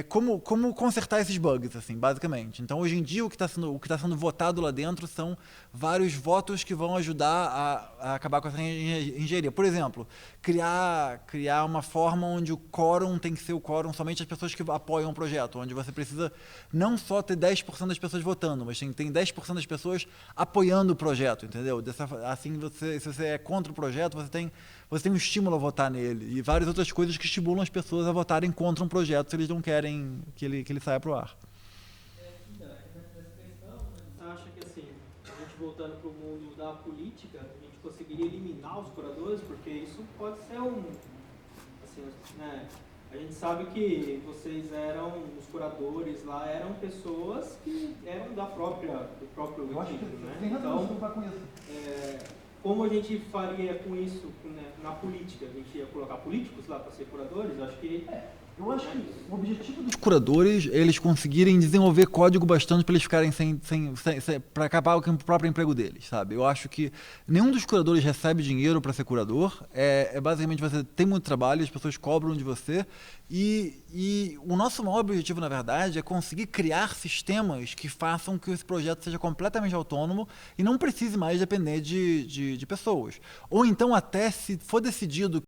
S2: como consertar esses bugs, assim, basicamente. Então, hoje em dia, o que está sendo votado lá dentro são vários votos que vão ajudar a acabar com essa engenharia. Por exemplo, criar uma forma onde o quórum tem que ser o quórum somente das pessoas que apoiam o projeto, onde você precisa não só ter 10% das pessoas votando, mas tem 10% das pessoas apoiando o projeto, entendeu? Assim, se você é contra o projeto, você tem um estímulo a votar nele, e várias outras coisas que estimulam as pessoas a votarem contra um projeto se eles não querem que ele saia para o ar.
S8: Você acha que, assim, a gente voltando para o mundo da política, a gente conseguiria eliminar os curadores? Porque isso pode ser assim, né? A gente sabe que vocês os curadores lá eram pessoas que eram do próprio retiro, né? Então, como a gente faria com isso, né, na política? A gente ia colocar políticos lá para ser curadores? Eu acho que o objetivo dos
S2: curadores é eles conseguirem desenvolver código bastante para eles ficarem para acabar com o próprio emprego deles, sabe? Eu acho que nenhum dos curadores recebe dinheiro para ser curador. Basicamente você tem muito trabalho, as pessoas cobram de você e o nosso maior objetivo, na verdade, é conseguir criar sistemas que façam que esse projeto seja completamente autônomo e não precise mais depender de pessoas. Ou então até se for decidido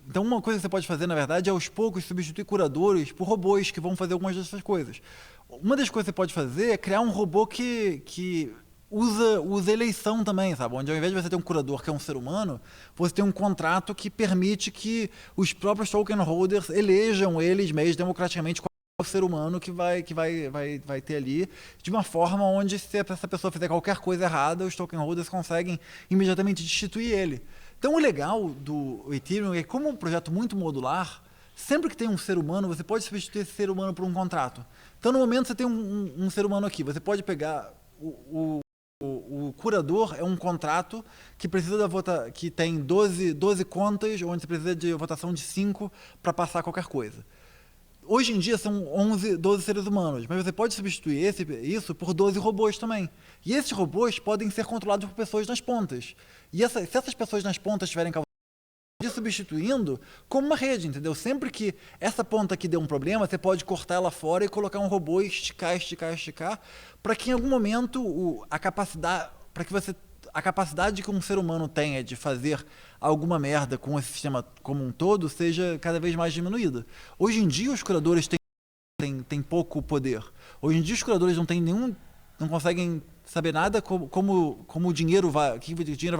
S2: então uma coisa que você pode fazer, na verdade, é aos poucos substituir curadores por robôs que vão fazer algumas dessas coisas. Uma das coisas que você pode fazer é criar um robô que usa eleição também, sabe? Onde ao invés de você ter um curador que é um ser humano, você tem um contrato que permite que os próprios token holders elejam eles mesmos democraticamente qual é o ser humano que vai ter ali, de uma forma onde se essa pessoa fizer qualquer coisa errada, os token holders conseguem imediatamente destituir ele. Então, o legal do Ethereum é que, como é um projeto muito modular, sempre que tem um ser humano, você pode substituir esse ser humano por um contrato. Então, no momento, você tem um ser humano aqui. Você pode pegar o curador é um contrato que precisa que tem 12 contas, onde você precisa de votação de 5 para passar qualquer coisa. Hoje em dia são 12 seres humanos, mas você pode substituir isso por 12 robôs também. E esses robôs podem ser controlados por pessoas nas pontas. E se essas pessoas nas pontas tiverem substituindo como uma rede, entendeu? Sempre que essa ponta aqui deu um problema, você pode cortar ela fora e colocar um robô e esticar, para que em algum momento a capacidade que um ser humano tenha de fazer alguma merda com esse sistema como um todo seja cada vez mais diminuída. Hoje em dia os curadores têm pouco poder. Hoje em dia os curadores não conseguem saber nada como o dinheiro vai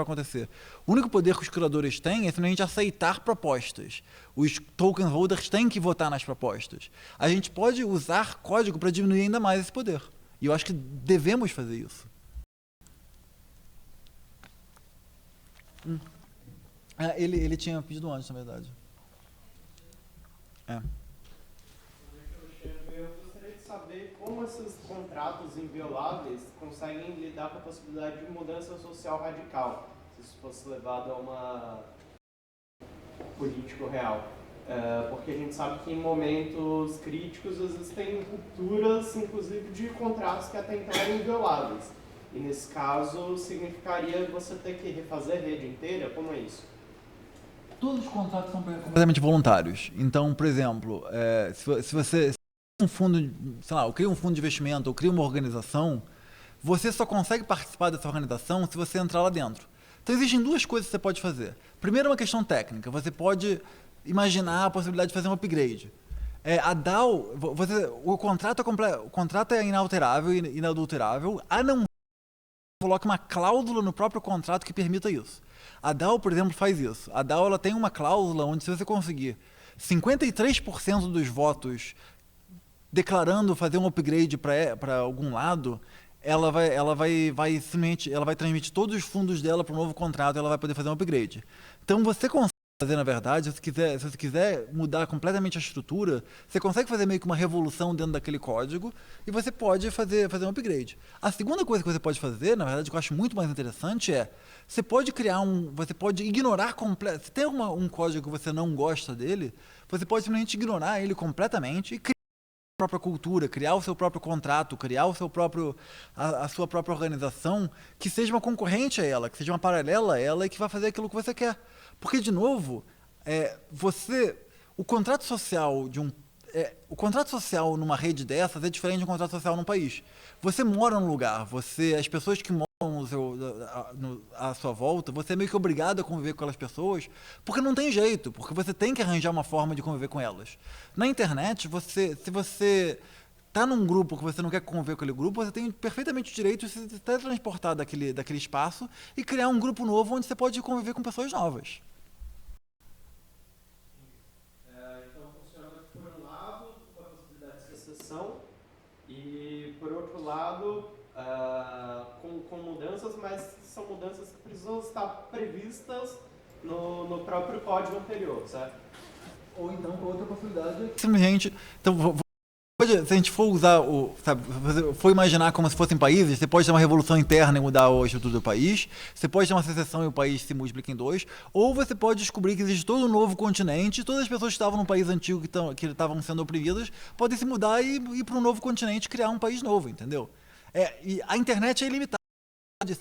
S2: acontecer. O único poder que os curadores têm é simplesmente aceitar propostas. Os token holders têm que votar nas propostas. A gente pode usar código para diminuir ainda mais esse poder. E eu acho que devemos fazer isso. Ele tinha pedido antes, na verdade.
S9: Eu gostaria de saber como esses contratos invioláveis conseguem lidar com a possibilidade de mudança social radical, se isso fosse levado a uma político real. Porque a gente sabe que em momentos críticos existem rupturas, inclusive, de contratos que até então eram invioláveis. E nesse caso, significaria você ter que refazer a rede inteira? Como é isso?
S2: Todos os contratos são completamente voluntários. Então, por exemplo, se você um fundo, sei lá, eu crio um fundo de investimento, eu crio uma organização, você só consegue participar dessa organização se você entrar lá dentro. Então, existem duas coisas que você pode fazer. Primeiro, é uma questão técnica. Você pode imaginar a possibilidade de fazer um upgrade. A DAO, o contrato é inalterável e inadulterável, a não coloque uma cláusula no próprio contrato que permita isso. A DAO, por exemplo, faz isso. A DAO ela tem uma cláusula onde, se você conseguir 53% dos votos declarando fazer um upgrade para algum lado, ela vai transmitir todos os fundos dela para um novo contrato e ela vai poder fazer um upgrade. Então você consegue fazer, na verdade, se você quiser mudar completamente a estrutura, você consegue fazer meio que uma revolução dentro daquele código e você pode fazer um upgrade. A segunda coisa que você pode fazer, na verdade, que eu acho muito mais interessante você pode ignorar completamente, se tem um código que você não gosta dele, você pode simplesmente ignorar ele completamente e criar a sua própria cultura, criar o seu próprio contrato, criar a sua própria organização que seja uma concorrente a ela, que seja uma paralela a ela e que vai fazer aquilo que você quer. Porque, de novo, o contrato social numa rede dessas é diferente de um contrato social num país. Você mora num lugar, as pessoas que moram à sua volta, você é meio que obrigado a conviver com aquelas pessoas, porque não tem jeito, porque você tem que arranjar uma forma de conviver com elas. Na internet, se você está num grupo que você não quer conviver com aquele grupo, você tem perfeitamente o direito de se teletransportar daquele espaço e criar um grupo novo onde você pode conviver com pessoas novas.
S9: Então funciona por um lado com a possibilidade de secessão e por outro lado com mudanças, mas são mudanças que precisam estar previstas no próprio código anterior, certo?
S2: Ou então, com outra possibilidade, simplesmente, se a gente for usar for imaginar como se fossem países, você pode ter uma revolução interna e mudar a estrutura do país, você pode ter uma secessão e o país se multiplica em 2, ou você pode descobrir que existe todo um novo continente e todas as pessoas que estavam no país antigo que estavam sendo oprimidas podem se mudar e ir para um novo continente e criar um país novo, entendeu? E a internet é ilimitada.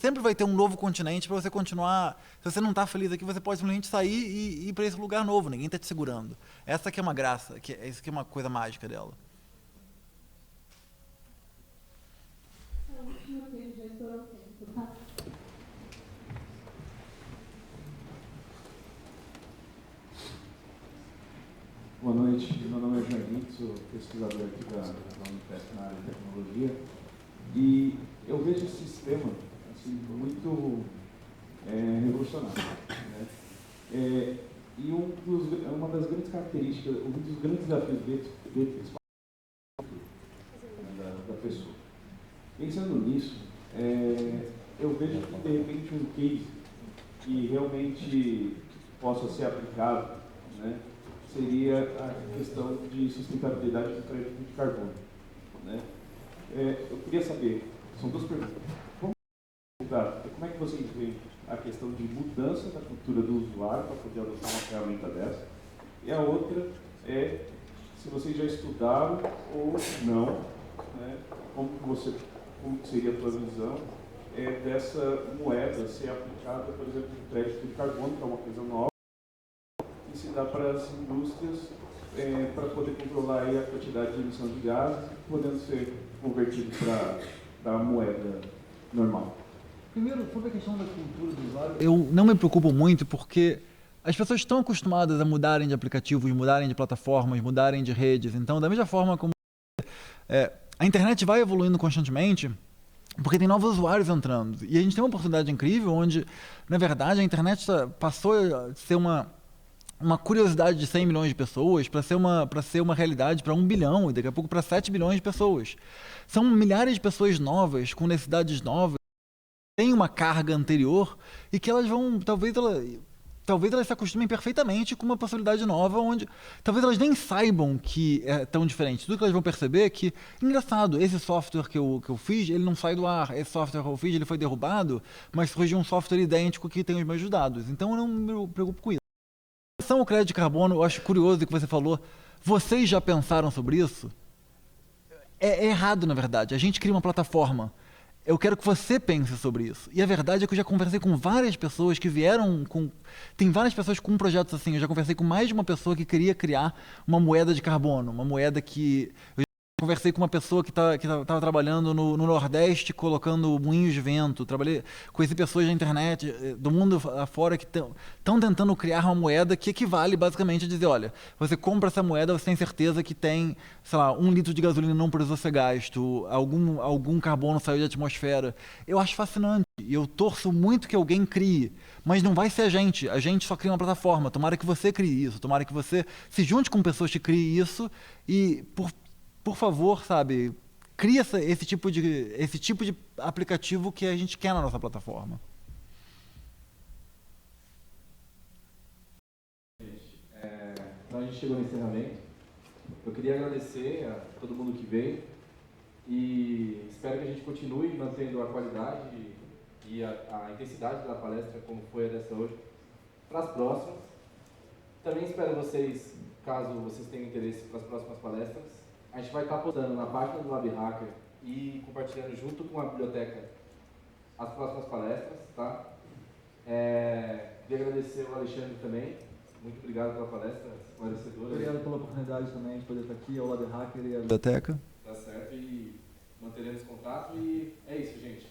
S2: Sempre vai ter um novo continente para você continuar. Se você não está feliz aqui, você pode simplesmente sair e ir para esse lugar novo. Ninguém está te segurando. Essa que é uma graça, essa que é uma coisa mágica dela.
S10: Boa noite, meu nome é Joaquim, sou pesquisador aqui da Unifesp na área de tecnologia e eu vejo esse sistema assim, muito revolucionário. Né? E uma das grandes características, um dos grandes desafios dele da pessoa. Pensando nisso, eu vejo que de repente um case que realmente possa ser aplicado, né, seria a questão de sustentabilidade do crédito de carbono, né? Eu queria saber, são duas perguntas. Como é que vocês veem a questão de mudança da cultura do usuário para poder adotar uma ferramenta dessa? E a outra é se vocês já estudaram ou não, né, como seria a tua visão dessa moeda ser aplicada, por exemplo, no crédito de carbono, que é uma coisa nova, e se dá para as indústrias para poder controlar aí a quantidade de emissão de gases, podendo ser convertido para a moeda normal.
S2: Primeiro, sobre a questão da cultura do usuário, eu não me preocupo muito porque as pessoas estão acostumadas a mudarem de aplicativos, mudarem de plataformas, mudarem de redes. Então, da mesma forma como a internet vai evoluindo constantemente, porque tem novos usuários entrando. E a gente tem uma oportunidade incrível onde, na verdade, a internet passou a ser uma curiosidade de 100 milhões de pessoas para ser uma realidade para 1 bilhão e daqui a pouco para 7 bilhões de pessoas. São milhares de pessoas novas, com necessidades novas, que têm uma carga anterior e que elas vão, talvez elas se acostumem perfeitamente com uma possibilidade nova, onde talvez elas nem saibam que é tão diferente. Tudo que elas vão perceber é que, engraçado, esse software que eu fiz, ele não sai do ar. Esse software que eu fiz, ele foi derrubado, mas surgiu um software idêntico que tem os meus dados. Então eu não me preocupo com isso. Em relação ao crédito de carbono, eu acho curioso o que você falou. Vocês já pensaram sobre isso? É errado, na verdade. A gente cria uma plataforma. Eu quero que você pense sobre isso. E a verdade é que eu já conversei com várias pessoas que vieram com... Tem várias pessoas com projetos assim. Eu já conversei com mais de uma pessoa que queria criar uma moeda de carbono. Uma moeda que... Eu já conversei com uma pessoa que estava trabalhando no Nordeste, colocando moinhos de vento. Conheci pessoas da internet, do mundo afora, que estão tentando criar uma moeda que equivale basicamente a dizer, olha, você compra essa moeda, você tem certeza que tem, sei lá, 1 litro de gasolina não precisou ser gasto, algum carbono saiu da atmosfera. Eu acho fascinante e eu torço muito que alguém crie, mas não vai ser a gente só cria uma plataforma. Tomara que você crie isso, tomara que você se junte com pessoas que criem isso e, por favor, sabe, cria esse tipo de aplicativo que a gente quer na nossa plataforma.
S11: Então a gente chegou no encerramento. Eu queria agradecer a todo mundo que veio e espero que a gente continue mantendo a qualidade e a intensidade da palestra, como foi a dessa hoje, para as próximas. Também espero vocês, caso vocês tenham interesse para as próximas palestras, a gente vai estar postando na página do LabHacker e compartilhando junto com a biblioteca as próximas palestras, tá? Queria agradecer ao Alexandre também. Muito obrigado pela palestra esclarecedora.
S2: Obrigado pela oportunidade também de poder estar aqui, ao LabHacker e à biblioteca.
S11: Tá certo, e manteremos contato e é isso, gente.